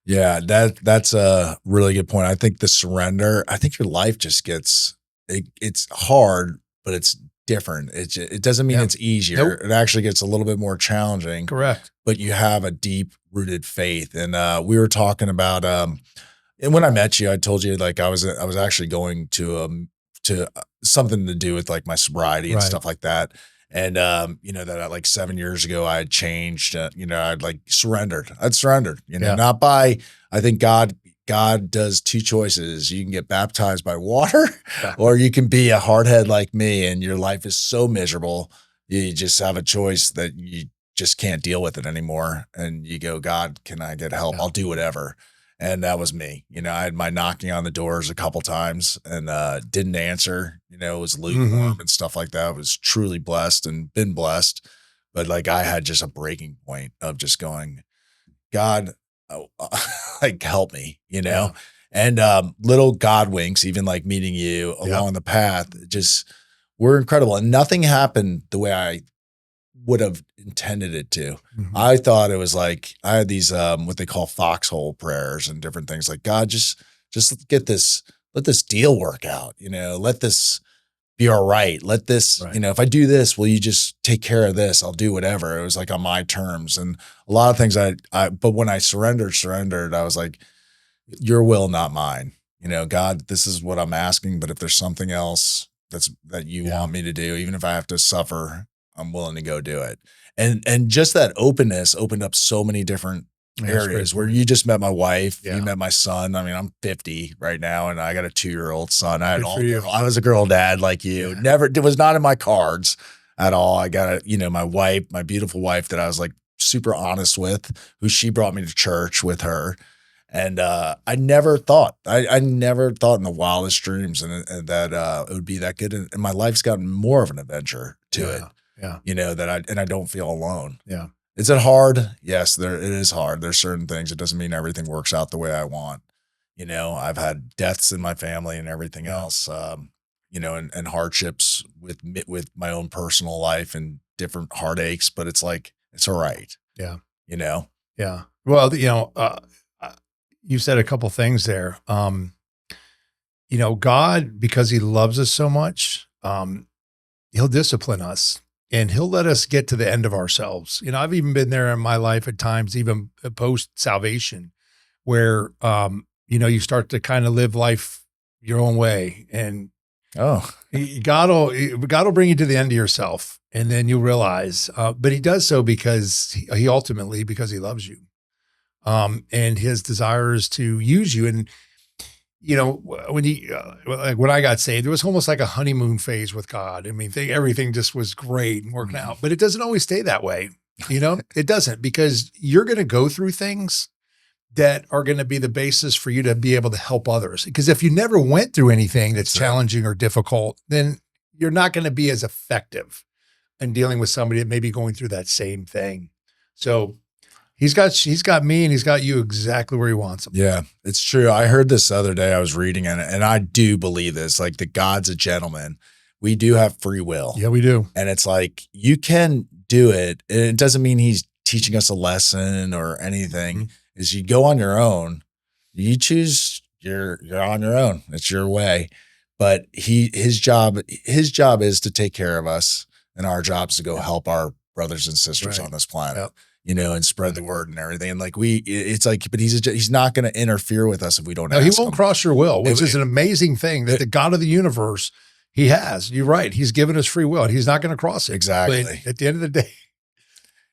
Speaker 2: Yeah, that's a really good point. I think the surrender, I think your life just gets, it's hard, but it's different. It doesn't mean it's easier. Nope. It actually gets a little bit more challenging.
Speaker 1: Correct.
Speaker 2: But you have a deep rooted faith. And we were talking about, and when I met you, I told you like I was actually going to something to do with like my sobriety and stuff like that. And, that like 7 years ago I had changed, I'd like surrendered. I'd surrendered, not by, I think God does two choices. You can get baptized by water or you can be a hardhead like me and your life is so miserable. You just have a choice that you just can't deal with it anymore. And you go, God, can I get help? I'll do whatever. And that was me. I had my knocking on the doors a couple times and didn't answer. It was lukewarm and stuff like that. I was truly blessed and been blessed. But like I had just a breaking point of just going, God, like help me, And little God winks, even like meeting you along the path, just were incredible. And nothing happened the way I would have intended it to. Mm-hmm. I thought it was like, I had these, what they call foxhole prayers and different things like, God, just let this deal work out, let this be all right. Let this, if I do this, will you just take care of this? I'll do whatever. It was like on my terms. And a lot of things but when I surrendered, I was like, your will, not mine. God, this is what I'm asking. But if there's something else that you want me to do, even if I have to suffer, I'm willing to go do it. And just that openness opened up so many different areas where you just met my wife, you met my son. I mean, I'm 50 right now and I got a 2-year-old son. I was a girl dad like you. It was not in my cards at all. I got my wife, my beautiful wife that I was like super honest with, who she brought me to church with her. And I never thought in the wildest dreams and that it would be that good. And my life's gotten more of an adventure to it. Yeah. I don't feel alone.
Speaker 1: Yeah.
Speaker 2: Is it hard? Yes, it is hard. There's certain things. It doesn't mean everything works out the way I want. I've had deaths in my family and everything else, and hardships with my own personal life and different heartaches, but it's like, it's all right.
Speaker 1: Yeah.
Speaker 2: Yeah.
Speaker 1: Well, you said a couple things there. God, because he loves us so much, he'll discipline us. And he'll let us get to the end of ourselves. I've even been there in my life at times, even post salvation, where, you start to kind of live life your own way. And God will bring you to the end of yourself. And then you realize, but he does so because he ultimately, because he loves you. And his desire is to use you. And, when I got saved, it was almost like a honeymoon phase with God. I mean, everything just was great and working out, but it doesn't always stay that way. It doesn't, because you're going to go through things that are going to be the basis for you to be able to help others. Because if you never went through anything that's challenging or difficult, then you're not going to be as effective in dealing with somebody that may be going through that same thing. So he's got me and he's got you exactly where he wants them.
Speaker 2: Yeah, it's true. I heard this the other day. I was reading it, and I do believe this, like, the God's a gentleman. We do have free will.
Speaker 1: Yeah, we do.
Speaker 2: And it's like, you can do it. And it doesn't mean he's teaching us a lesson or anything. Mm-hmm. Is you go on your own, you choose, you're on your own. It's your way. But his job is to take care of us, and our job is to go help our brothers and sisters on this planet. Yep. And spread the word and everything. And like it's like, but he's not going to interfere with us if we don't ask him.
Speaker 1: He won't cross your will, which is an amazing thing that the God of the universe, he has. You're right. He's given us free will and he's not going to cross it.
Speaker 2: Exactly.
Speaker 1: But at the end of the day.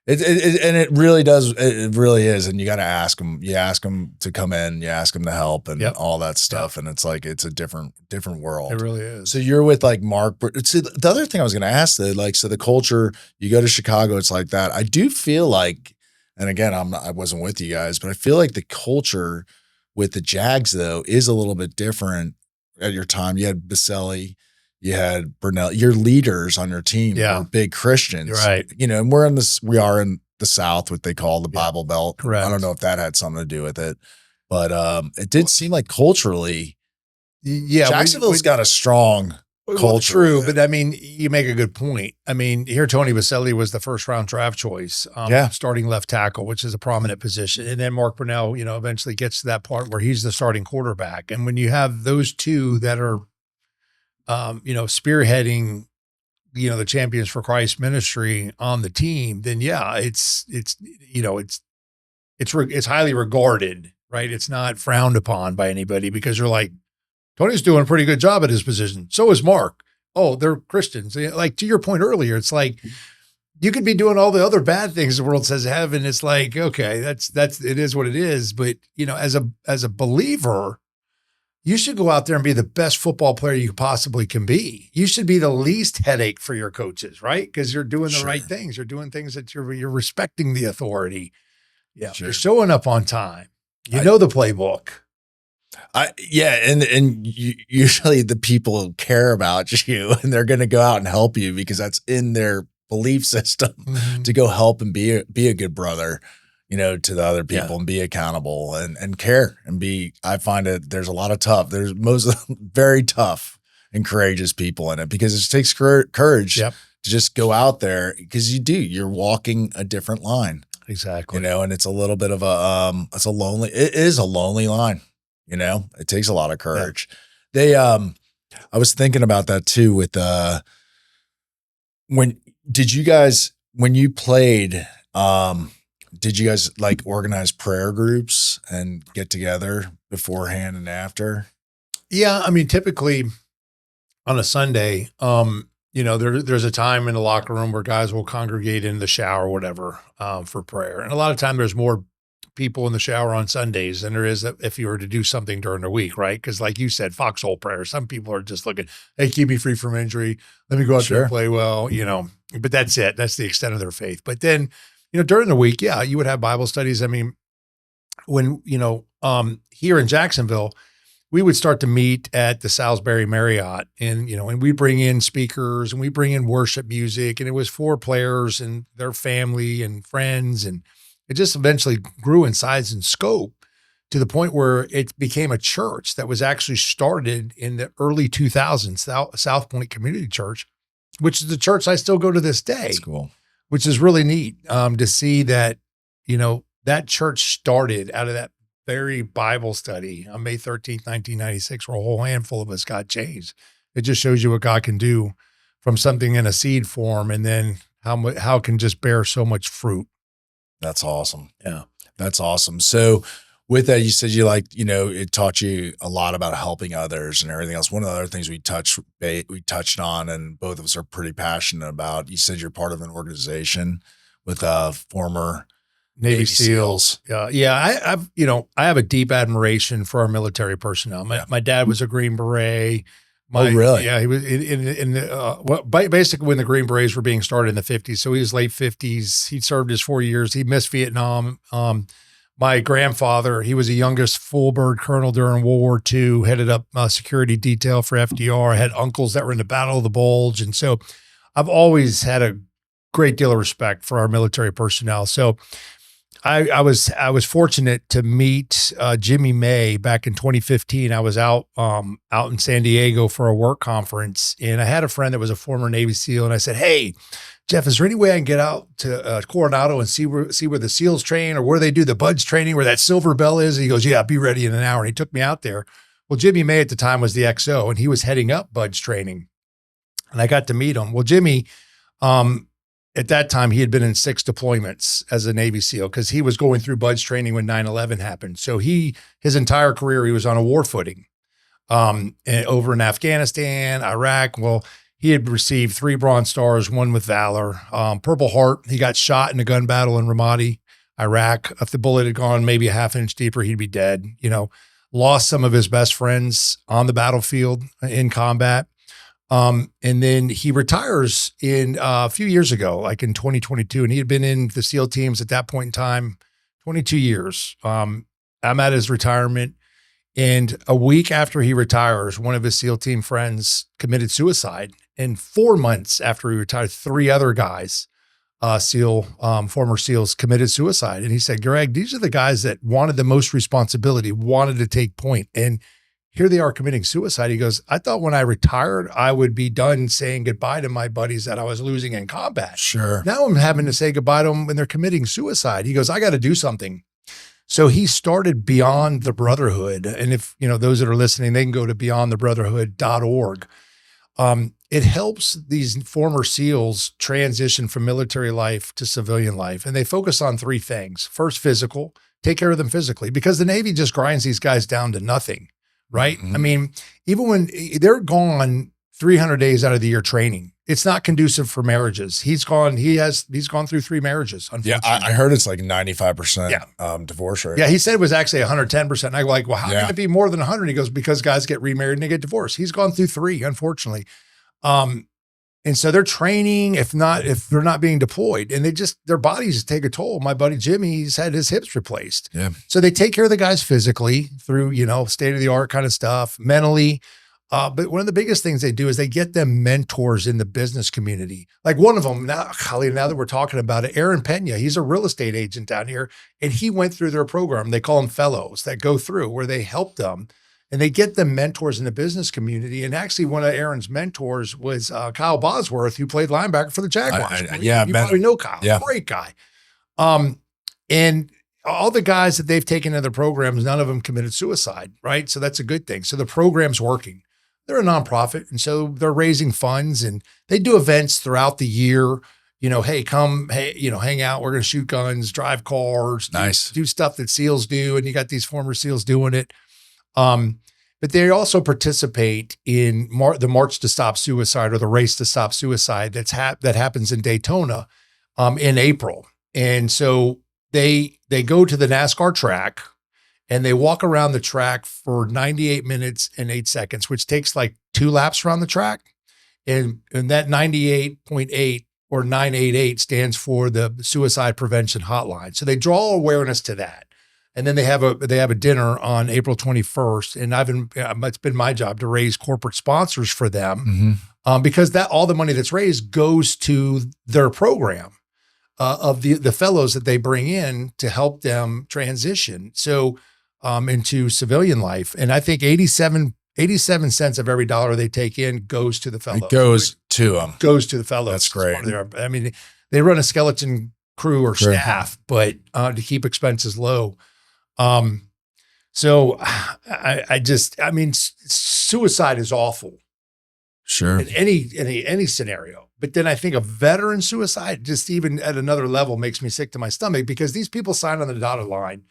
Speaker 2: It really does. It really is. And you got to ask him. You ask him to come in, you ask him to help and all that stuff. Yep. And it's like, it's a different world.
Speaker 1: It really is.
Speaker 2: So you're with like Mark. See, the other thing I was going to ask so the culture, you go to Chicago, it's like that. I do feel like, and again, I wasn't with you guys, but I feel like the culture with the Jags though is a little bit different at your time. You had Baselli, you had Burnell, your leaders on your team were big Christians.
Speaker 1: You're right.
Speaker 2: And we are in the South, what they call the Bible Belt. Correct. I don't know if that had something to do with it, but it did seem like culturally, Jacksonville's got a strong culture.
Speaker 1: Well, true, but I mean, you make a good point. I mean, here Tony Baselli was the first round draft choice, starting left tackle, which is a prominent position. And then Mark Burnell, eventually gets to that part where he's the starting quarterback. And when you have those two that are spearheading, the Champions for Christ ministry on the team, then it's highly regarded, right? It's not frowned upon by anybody because you're like, Tony's doing a pretty good job at his position. So is Mark. Oh, they're Christians. Like to your point earlier, it's like you could be doing all the other bad things the world says have, and it's like, okay, that's it is what it is. But as a believer, you should go out there and be the best football player you possibly can be. You should be the least headache for your coaches, right? Because you're doing the right things. You're doing things that you're respecting the authority. Yeah, you're showing up on time. You know the playbook.
Speaker 2: And usually the people care about you and they're going to go out and help you because that's in their belief system to go help and be a good brother, to the other people and be accountable and care and I find it, there's a lot of there's very tough and courageous people in it because it takes courage to just go out there because you're walking a different line.
Speaker 1: Exactly.
Speaker 2: And it's a little bit of it is a lonely line. It takes a lot of courage. I was thinking about that too with, when you played, did you guys like organize prayer groups and get together beforehand and after?
Speaker 1: Yeah. I mean, typically on a Sunday, there's a time in the locker room where guys will congregate in the shower or whatever, for prayer. And a lot of time there's more people in the shower on Sundays than there is if you were to do something during the week, right? Because like you said, foxhole prayer, some people are just looking, hey, keep me free from injury. Let me go out there and play well, but that's it. That's the extent of their faith. But then, during the week, you would have Bible studies. I mean, when, here in Jacksonville, we would start to meet at the Salisbury Marriott and we bring in speakers and we bring in worship music, and it was for players and their family and friends. And it just eventually grew in size and scope to the point where it became a church that was actually started in the early 2000s, South Point Community Church, which is the church I still go to this day.
Speaker 2: That's cool.
Speaker 1: Which is really neat to see that, that church started out of that very Bible study on May 13th, 1996, where a whole handful of us got changed. It just shows you what God can do from something in a seed form and then how it can just bear so much fruit.
Speaker 2: That's awesome.
Speaker 1: Yeah.
Speaker 2: That's awesome. So with that, you said you it taught you a lot about helping others and everything else. One of the other things we touched on, and both of us are pretty passionate about, you said you're part of an organization with former
Speaker 1: Navy SEALs. I have a deep admiration for our military personnel. My dad was a Green Beret.
Speaker 2: Oh, really?
Speaker 1: Yeah, he was basically when the Green Berets were being started in the 50s. So he was late 50s. He served his 4 years. He missed Vietnam. My grandfather, he was the youngest full bird colonel during World War II, headed up security detail for FDR. I had uncles that were in the Battle of the Bulge. And so I've always had a great deal of respect for our military personnel. So I was fortunate to meet Jimmy May back in 2015. I was out in San Diego for a work conference, and I had a friend that was a former Navy SEAL, and I said, "Hey, Jeff, is there any way I can get out to Coronado and see where the SEALs train or where they do the BUDS training, where that Silver Bell is?" And he goes, "Yeah, be ready in an hour." And he took me out there. Well, Jimmy May at the time was the XO, and he was heading up BUDS training, and I got to meet him. Well, Jimmy, at that time, he had been in 6 deployments as a Navy SEAL because he was going through BUDS training when 9/11 happened. So his entire career, he was on a war footing over in Afghanistan, Iraq. Well, he had received 3 Bronze Stars, 1 with Valor, Purple Heart. He got shot in a gun battle in Ramadi, Iraq. If the bullet had gone maybe a half inch deeper, he'd be dead. Lost some of his best friends on the battlefield in combat. And then he retires in a few years ago, like in 2022, and he had been in the SEAL teams at that point in time, 22 years. I'm at his retirement, and a week after he retires, one of his SEAL team friends committed suicide. And 4 months after he retired, 3 other guys, former SEALs, committed suicide. And he said, "Greg, these are the guys that wanted the most responsibility, wanted to take point, and here they are committing suicide." He goes, "I thought when I retired, I would be done saying goodbye to my buddies that I was losing in combat.
Speaker 2: Sure.
Speaker 1: Now I'm having to say goodbye to them when they're committing suicide." He goes, "I got to do something." So he started Beyond the Brotherhood. And if, those that are listening, they can go to beyondthebrotherhood.org. It helps these former SEALs transition from military life to civilian life. And they focus on 3 things. First, physical, take care of them physically, because the Navy just grinds these guys down to nothing. Right. Mm-hmm. I mean, even when they're gone 300 days out of the year training, it's not conducive for marriages. He's gone through 3 marriages.
Speaker 2: Yeah. I heard it's like 95% divorce rate.
Speaker 1: Yeah. He said it was actually 110%. I go like, well, how can it be more than 100? He goes, because guys get remarried and they get divorced. He's gone through 3, unfortunately. And so they're training, if they're not being deployed, and their bodies take a toll. My buddy Jimmy's had his hips replaced. Yeah. So they take care of the guys physically through, state-of-the-art kind of stuff, mentally. But one of the biggest things they do is they get them mentors in the business community. Like one of them, now that we're talking about it, Aaron Pena, he's a real estate agent down here, and he went through their program. They call them fellows that go through where they help them. And they get them mentors in the business community. And actually, one of Aaron's mentors was Kyle Bosworth, who played linebacker for the Jaguars. You probably know Kyle. Yeah. Great guy. And all the guys that they've taken into their programs, none of them committed suicide, right? So that's a good thing. So the program's working. They're a nonprofit, and so they're raising funds, and they do events throughout the year. Hey, come, hang out. We're going to shoot guns, drive cars, do stuff that SEALs do. And you got these former SEALs doing it. But they also participate in the March to Stop Suicide, or the Race to Stop Suicide that happens in Daytona in April. And so they go to the NASCAR track and they walk around the track for 98 minutes and 8 seconds, which takes like 2 laps around the track. And that 98.8 or 988 stands for the Suicide Prevention Hotline. So they draw awareness to that. And then they have a dinner on April 21st, and it's been my job to raise corporate sponsors for them, because all the money that's raised goes to their program of the fellows that they bring in to help them transition into civilian life. And I think 87 cents of every dollar they take in goes to the fellows.
Speaker 2: It goes to them.
Speaker 1: Goes to the fellows.
Speaker 2: That's great.
Speaker 1: I mean, they run a skeleton crew or staff, but to keep expenses low. So suicide is awful.
Speaker 2: Sure.
Speaker 1: In any scenario. But then I think a veteran suicide, just even at another level, makes me sick to my stomach, because these people sign on the dotted line.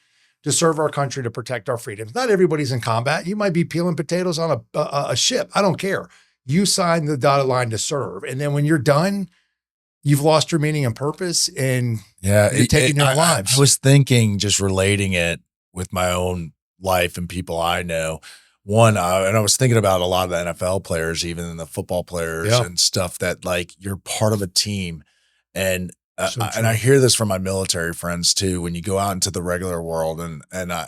Speaker 1: to serve our country, to protect our freedoms. Not everybody's in combat. You might be peeling potatoes on a ship. I don't care. You sign the dotted line to serve. And then when you're done, you've lost your meaning and purpose, and you're taking your lives.
Speaker 2: I was thinking, just relating it with my own life and people I know. And I was thinking about a lot of the NFL players, even the football players and stuff, that like you're part of a team. And and I hear this from my military friends too. When you go out into the regular world, and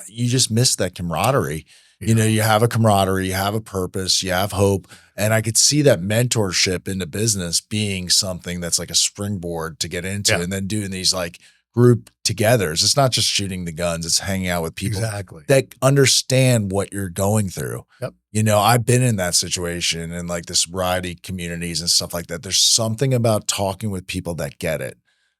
Speaker 2: you just miss that camaraderie. You know, you have a camaraderie, you have a purpose, you have hope. And I could see that mentorship into business being something that's like a springboard to get into, and then doing these like group togethers. It's not just shooting the guns, it's hanging out with people that understand what you're going through. You know, I've been in that situation in like the sobriety communities and stuff like that. There's something about talking with people that get it,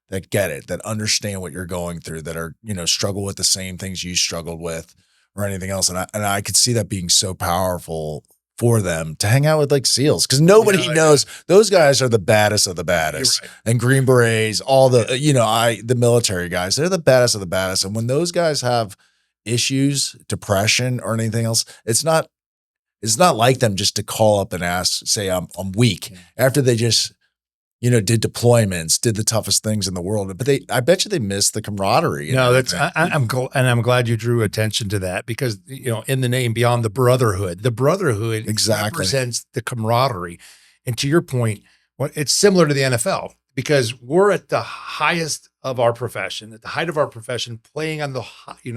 Speaker 2: that understand what you're going through, that are, you know, struggle with the same things you struggled with or anything else. And I could see that being so powerful for them to hang out with like SEALs, because nobody knows those guys are the baddest of the baddest. And Green Berets, all the, you know, the military guys, they're the baddest of the baddest. And when those guys have issues, depression or anything else, it's not like them just to call up and ask, say, I'm weak, after they just, you know, did deployments, did the toughest things in the world. But I bet you they missed the camaraderie.
Speaker 1: No, I'm glad you drew attention to that, because, you know, in the name Beyond the Brotherhood represents the camaraderie. And to your point, it's similar to the NFL, because we're at the highest of our profession, at the height of our profession, playing on the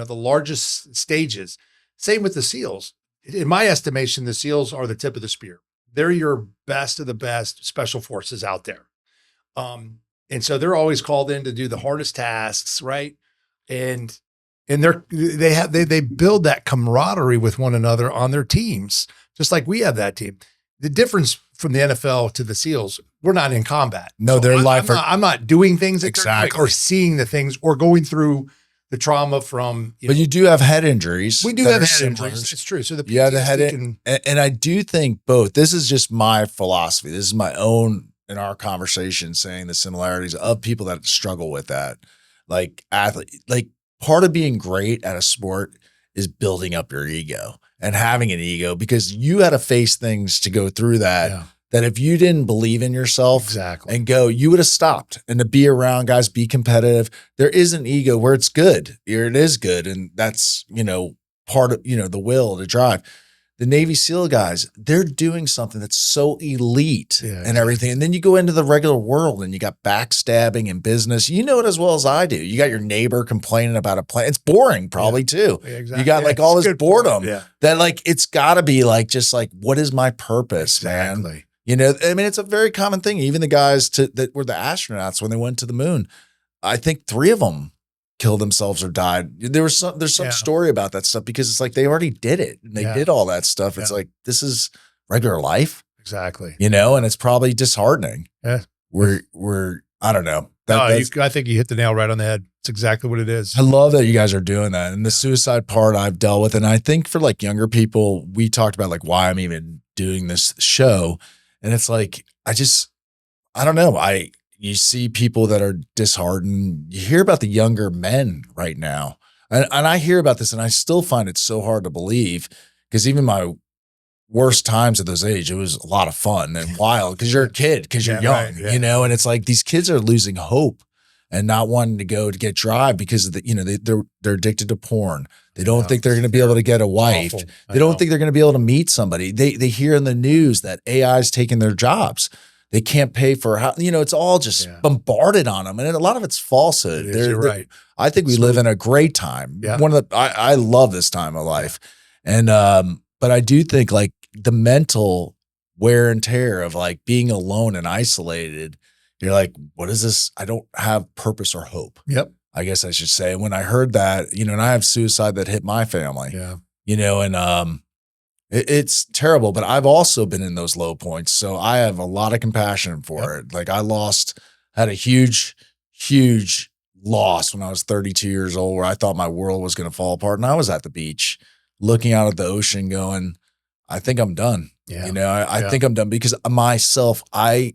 Speaker 1: largest stages. Same with the SEALs. In my estimation, the SEALs are the tip of the spear. They're your best of the best special forces out there. And so they're always called in to do the hardest tasks, right? And they build that camaraderie with one another on their teams, just like we have that team. The difference from the NFL to the SEALs, we're not in combat.
Speaker 2: No,
Speaker 1: so
Speaker 2: their life.
Speaker 1: I'm not doing things exactly, or seeing the things, or going through the trauma from.
Speaker 2: But you do have head injuries.
Speaker 1: We do have head injuries. It's true. So the
Speaker 2: and I do think both. This is just my philosophy. This is my own, in our conversation, saying the similarities of people that struggle with that, like athlete. Like, part of being great at a sport is building up your ego and having an ego, because you had to face things to go through that. Yeah. That if you didn't believe in yourself and go, you would have stopped. And to be around guys, be competitive. There is an ego where it's good, or it is good. And that's, you know, part of, you know, the will to drive. The Navy SEAL guys, they're doing something that's so elite and everything. And then you go into the regular world and you got backstabbing in business. You know it as well as I do. You got your neighbor complaining about a plan. It's boring probably too. You got like all this boredom that like, it's gotta be like, just like, what is my purpose, man? You know, I mean, it's a very common thing. Even the guys that were the astronauts when they went to the moon, I think 3 of them killed themselves or died. There's some story about that stuff, because it's like they already did it and they did all that stuff. It's like, this is regular life. You know, and it's probably disheartening. We're I don't know.
Speaker 1: I think you hit the nail right on the head. It's exactly what it is.
Speaker 2: I love that you guys are doing that. And the suicide part I've dealt with. And I think for like younger people, we talked about like why I'm even doing this show. And it's like, I don't know. You see people that are disheartened. You hear about the younger men right now. And I hear about this and I still find it so hard to believe, because even my worst times at those age, it was a lot of fun and wild, because you're a kid, because you're young, you know, and it's like these kids are losing hope and not wanting to go to get drive because of the, you know, they're addicted to porn. They don't think they're going to be able to get a wife. They don't think they're going to be able to meet somebody. They hear in the news that AI is taking their jobs. They can't pay for how, you know, it's all just bombarded on them. And a lot of it's falsehood.
Speaker 1: You're right.
Speaker 2: I think we live in a great time. I love this time of life. And, but I do think like the mental wear and tear of like being alone and isolated, you're like, what is this? I don't have purpose or hope. I guess I should say. When I heard that, you know, and I have suicide that hit my family, you know, and, it's terrible, but I've also been in those low points. So I have a lot of compassion for it. Like I had a huge, huge loss when I was 32 years old, where I thought my world was going to fall apart. And I was at the beach looking out at the ocean going, I think I'm done. You know, I think I'm done, because myself, I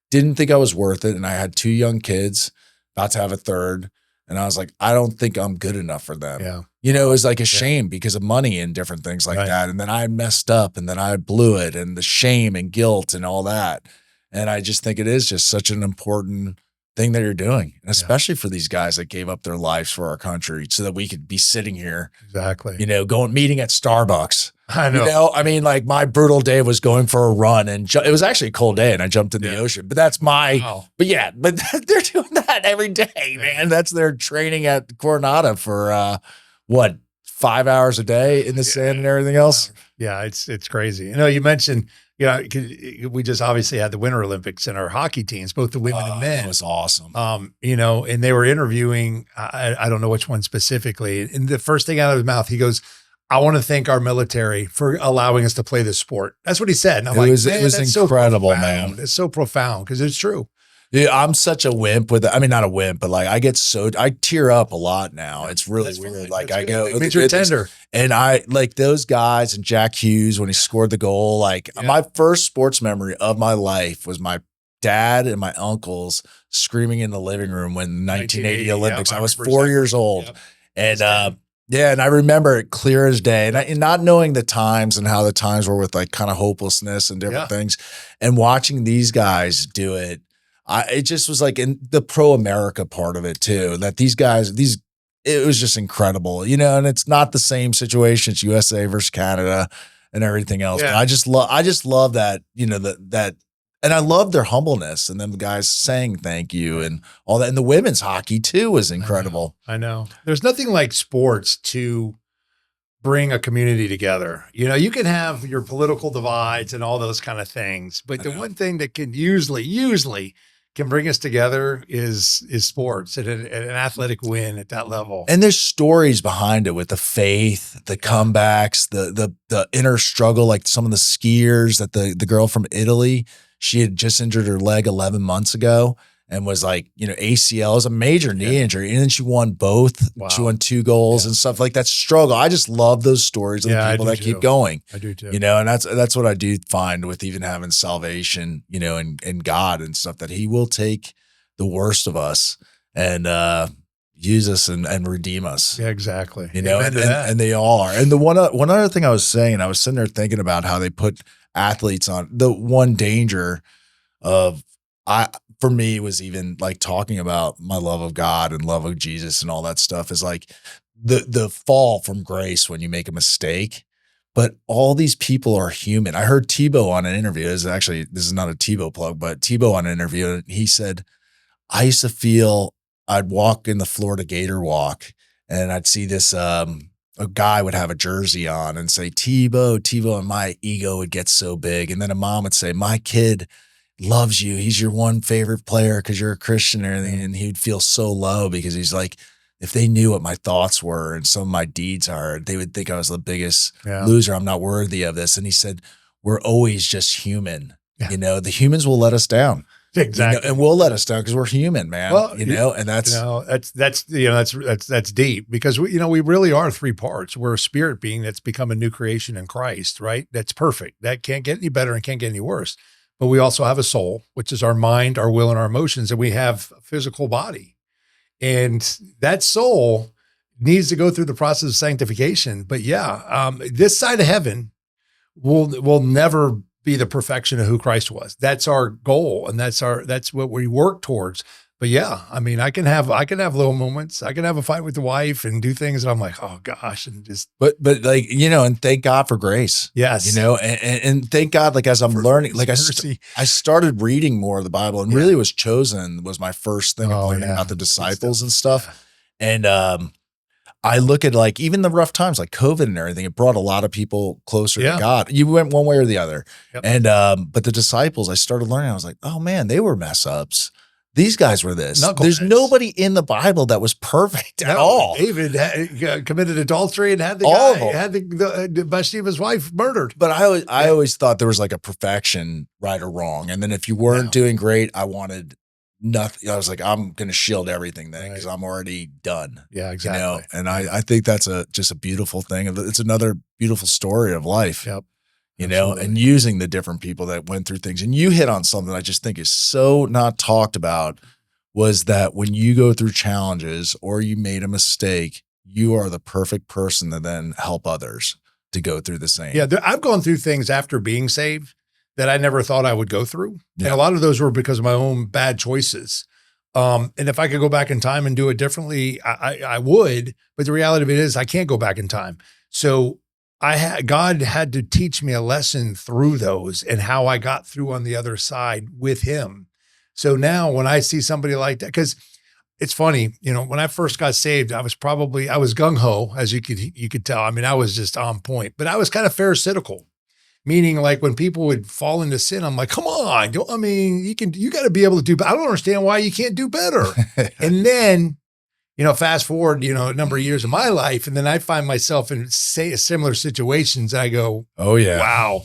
Speaker 2: didn't think I was worth it. And I had 2 young kids, about to have a third. And I was like, I don't think I'm good enough for them.
Speaker 1: Yeah.
Speaker 2: You know, it was like a shame because of money and different things like
Speaker 1: Right.
Speaker 2: that. And then I messed up and then I blew it and the shame and guilt and all that. And I just think it is just such an important thing that you're doing, and especially for these guys that gave up their lives for our country so that we could be sitting here,
Speaker 1: Exactly.
Speaker 2: you know, meeting at Starbucks.
Speaker 1: I know.
Speaker 2: You know, I mean, like my brutal day was going for a run and it was actually a cold day and I jumped in the ocean, but that's but they're doing that every day, man. That's their training at Coronado for, 5 hours a day in the sand and everything else.
Speaker 1: Yeah. It's crazy. You know, you mentioned, we just obviously had the Winter Olympics and our hockey teams, both the women and men.
Speaker 2: It was awesome.
Speaker 1: You know, and they were interviewing, I don't know which one specifically. And the first thing out of his mouth, he goes, I want to thank our military for allowing us to play this sport. That's what he said. And I'm
Speaker 2: it was incredible, man.
Speaker 1: It's so profound because it's true.
Speaker 2: Yeah, I'm such a wimp with it. I mean, not a wimp, but like I tear up a lot now. It's really weird. Like
Speaker 1: That's
Speaker 2: I
Speaker 1: good.
Speaker 2: go,
Speaker 1: It means you're tender.
Speaker 2: and I like those guys and Jack Hughes when he scored the goal. Like my first sports memory of my life was my dad and my uncles screaming in the living room when 1980 Olympics. I was 4 years old, and and I remember it clear as day. And not knowing the times and how the times were with like kind of hopelessness and different things, and watching these guys do it. It just was like in the pro-America part of it too, that these guys, it was just incredible, you know, and it's not the same situation. It's USA versus Canada and everything else.
Speaker 1: Yeah.
Speaker 2: But I just love that, you know, that, and I love their humbleness and them guys saying thank you and all that. And the women's hockey too was incredible.
Speaker 1: I know. There's nothing like sports to bring a community together. You know, you can have your political divides and all those kind of things, but the one thing that can usually can bring us together is sports and an athletic win at that level.
Speaker 2: And there's stories behind it with the faith, the comebacks, the inner struggle, like some of the skiers that the girl from Italy, she had just injured her leg 11 months ago and was like, you know, ACL is a major knee injury. And then she won both. Wow. She won 2 goals and stuff like that struggle. I just love those stories of the people that keep going.
Speaker 1: I do too.
Speaker 2: You know, and that's what I do find with even having salvation, you know, and God and stuff, that he will take the worst of us and use us and redeem us.
Speaker 1: Yeah, exactly.
Speaker 2: You know, and they all are. And the one other thing I was saying, I was sitting there thinking about how they put athletes on. The one danger of for me was even like talking about my love of God and love of Jesus and all that stuff is like the fall from grace when you make a mistake. But all these people are human. I heard Tebow on an interview. This is not a Tebow plug, but Tebow on an interview. And he said, I used to feel I'd walk in the Florida Gator walk and I'd see this, a guy would have a jersey on and say, Tebow, and my ego would get so big. And then a mom would say, my kid loves you. He's your one favorite player because you're a Christian and everything. And he'd feel so low because he's like, if they knew what my thoughts were and some of my deeds are, they would think I was the biggest loser. I'm not worthy of this. And he said, we're always just human. You know, the humans will let us down.
Speaker 1: Exactly.
Speaker 2: You know, and we'll let us down because we're human, man. Well, you know, and that's
Speaker 1: deep because we really are 3 parts. We're a spirit being that's become a new creation in Christ, right? That's perfect. That can't get any better and can't get any worse. But we also have a soul, which is our mind, our will, and our emotions, and we have a physical body. And that soul needs to go through the process of sanctification. But this side of heaven will never be the perfection of who Christ was. That's our goal, and that's what we work towards. But I mean, I can have little moments. I can have a fight with the wife and do things, and I'm like, oh gosh, and just.
Speaker 2: But like, you know, and thank God for grace.
Speaker 1: Yes,
Speaker 2: you know, and thank God, like as I'm learning, like I started reading more of the Bible, and really was my first thing of learning about the disciples and stuff. And I look at like even the rough times, like COVID and everything, it brought a lot of people closer to God. You went one way or the other, and but the disciples, I started learning. I was like, oh man, they were mess ups. These guys were this. There's nobody in the Bible that was perfect at all.
Speaker 1: David committed adultery and had the Bathsheba's wife murdered.
Speaker 2: But I always thought there was like a perfection, right or wrong. And then if you weren't doing great, I wanted nothing. I was like, I'm going to shield everything then because I'm already done.
Speaker 1: Yeah, exactly.
Speaker 2: You know? And I think that's just a beautiful thing. It's another beautiful story of life.
Speaker 1: Yep.
Speaker 2: You know, and using the different people that went through things. And you hit on something I just think is so not talked about was that when you go through challenges or you made a mistake, you are the perfect person to then help others to go through the same.
Speaker 1: Yeah, I've gone through things after being saved that I never thought I would go through.
Speaker 2: Yeah.
Speaker 1: And a lot of those were because of my own bad choices. And if I could go back in time and do it differently, I would. But the reality of it is I can't go back in time. So God had to teach me a lesson through those and how I got through on the other side with him. So now when I see somebody like that, because it's funny, when I first got saved, I was gung ho, as you could tell. I mean, I was just on point, but I was kind of pharisaical, meaning like when people would fall into sin, I'm like, come on, you got to be able to do, I don't understand why you can't do better. And then, fast forward, a number of years of my life, and then I find myself in similar situations. And I go,
Speaker 2: oh yeah,
Speaker 1: wow.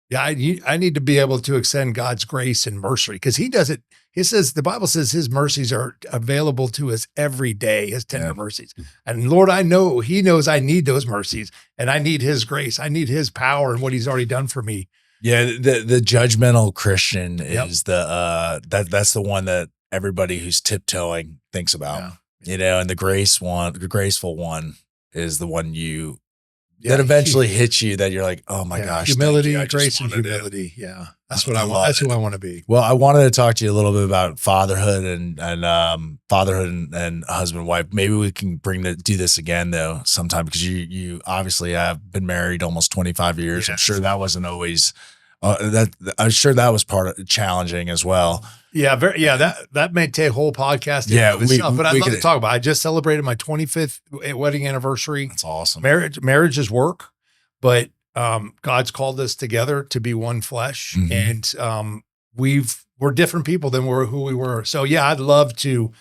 Speaker 1: Yeah, I need to be able to extend God's grace and mercy because he does it. The Bible says his mercies are available to us every day, his tender mercies. And Lord, I know he knows I need those mercies and I need his grace. I need his power and what he's already done for me.
Speaker 2: Yeah. The judgmental Christian is that's the one that everybody who's tiptoeing thinks about, and the graceful one is the one that eventually hits you that you're like, oh my gosh.
Speaker 1: Humility, grace and humility. Yeah. That's what I want. That's who I want to be.
Speaker 2: Well, I wanted to talk to you a little bit about fatherhood and husband and wife. Maybe we can do this again though sometime because you obviously have been married almost 25 years. Yes. I'm sure that wasn't always I'm sure that was part of challenging as well.
Speaker 1: Yeah. That may take a whole podcast. But I'd love to talk about it. I just celebrated my 25th wedding anniversary.
Speaker 2: That's awesome.
Speaker 1: Marriage is work, but God's called us together to be one flesh. Mm-hmm. And we're different people than who we were. So yeah, I'd love to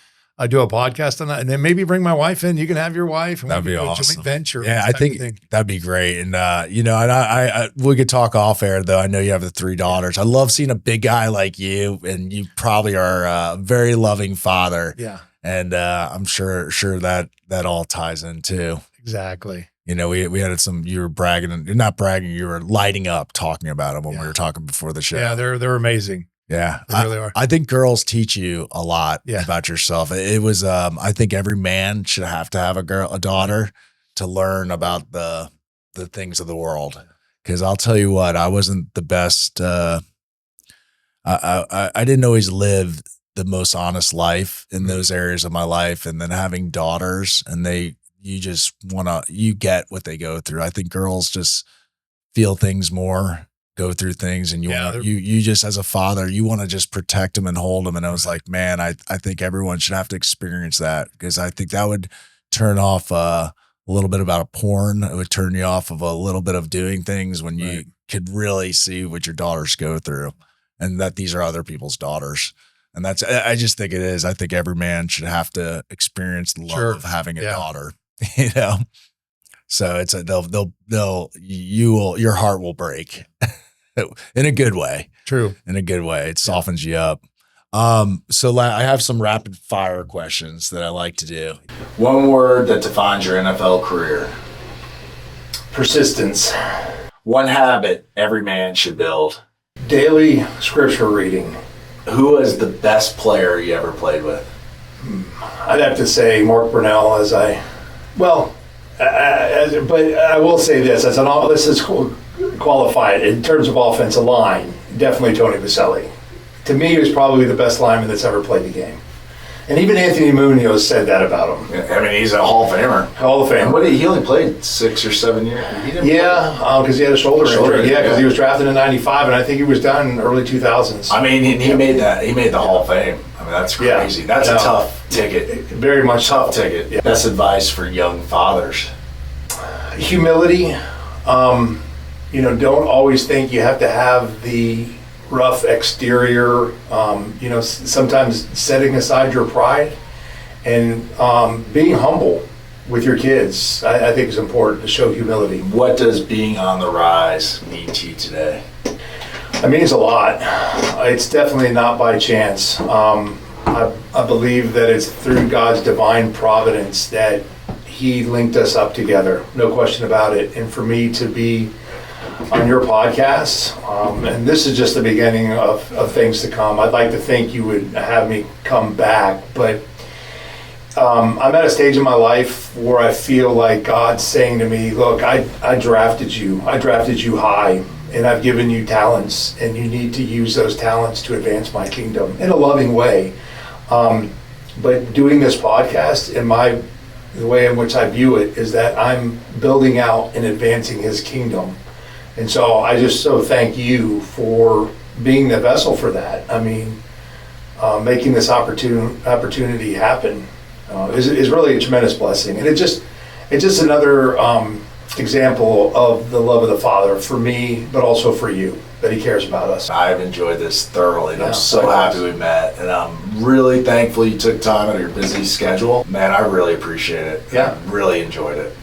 Speaker 1: do a podcast on that, and then maybe bring my wife in. You can have your wife. And
Speaker 2: that'd be awesome.
Speaker 1: Joint venture.
Speaker 2: Yeah, I think that'd be great. And I we could talk off air though. I know you have the 3 daughters. I love seeing a big guy like you, and you probably are a very loving father.
Speaker 1: Yeah,
Speaker 2: and I'm sure that all ties in too.
Speaker 1: Exactly.
Speaker 2: We had you were bragging, you're not bragging, you were lighting up talking about them when we were talking before the show.
Speaker 1: Yeah, they're amazing.
Speaker 2: Yeah,
Speaker 1: they really are.
Speaker 2: I think girls teach you a lot about yourself. It was, I think every man should have to have a daughter to learn about the things of the world. Because I'll tell you what, I wasn't the best. I didn't always live the most honest life in those areas of my life. And then having daughters, and you get what they go through. I think girls just feel things more, go through things, and you just as a father, you want to just protect them and hold them. And I was like, man, I think everyone should have to experience that, because I think that would turn off a little bit about a porn. It would turn you off of a little bit of doing things when you could really see what your daughters go through, and that these are other people's daughters. And I just think it is. I think every man should have to experience the love of having a daughter, So it's your heart will break in a good way.
Speaker 1: True.
Speaker 2: In a good way. It softens you up. So I have some rapid fire questions that I like to do. One word that defines your NFL career.
Speaker 1: Persistence.
Speaker 2: One habit every man should build.
Speaker 1: Daily scripture reading.
Speaker 2: Who was the best player you ever played with?
Speaker 1: I'd have to say Mark Brunell, but I will say this, this is qualified in terms of offensive line, definitely Tony Vaselli. To me, he was probably the best lineman that's ever played the game. And even Anthony Munoz said that about him.
Speaker 2: I mean, he's a Hall of Famer.
Speaker 1: Hall of Famer.
Speaker 2: He only played 6 or 7 years.
Speaker 1: Because he had a shoulder injury. Yeah, because he was drafted in '95, and I think he was done in early 2000s.
Speaker 2: I mean, he made that. He made the Hall of Fame. I mean, that's crazy. That's a tough ticket.
Speaker 1: Very much
Speaker 2: tough ticket. Yeah. Best advice for young fathers.
Speaker 1: Humility. Don't always think you have to have the rough exterior. Sometimes setting aside your pride and being humble with your kids, I think is important to show humility.
Speaker 2: What does being on the rise mean to you today?
Speaker 1: It means a lot. It's definitely not by chance. I believe that it's through God's divine providence that He linked us up together, no question about it. And for me to be on your podcast. And this is just the beginning of things to come. I'd like to think you would have me come back, but I'm at a stage in my life where I feel like God's saying to me, look, I drafted you high, and I've given you talents, and you need to use those talents to advance my kingdom in a loving way. But doing this podcast, the way in which I view it is that I'm building out and advancing his kingdom. And so I just so thank you for being the vessel for that. I mean, making this opportunity happen is really a tremendous blessing. And it's just another example of the love of the Father for me, but also for you, that he cares about us.
Speaker 2: I've enjoyed this thoroughly, and I'm so
Speaker 1: likewise.
Speaker 2: happy we met, and I'm really thankful you took time out of your busy schedule. Man, I really appreciate it.
Speaker 1: Yeah.
Speaker 2: I really enjoyed it.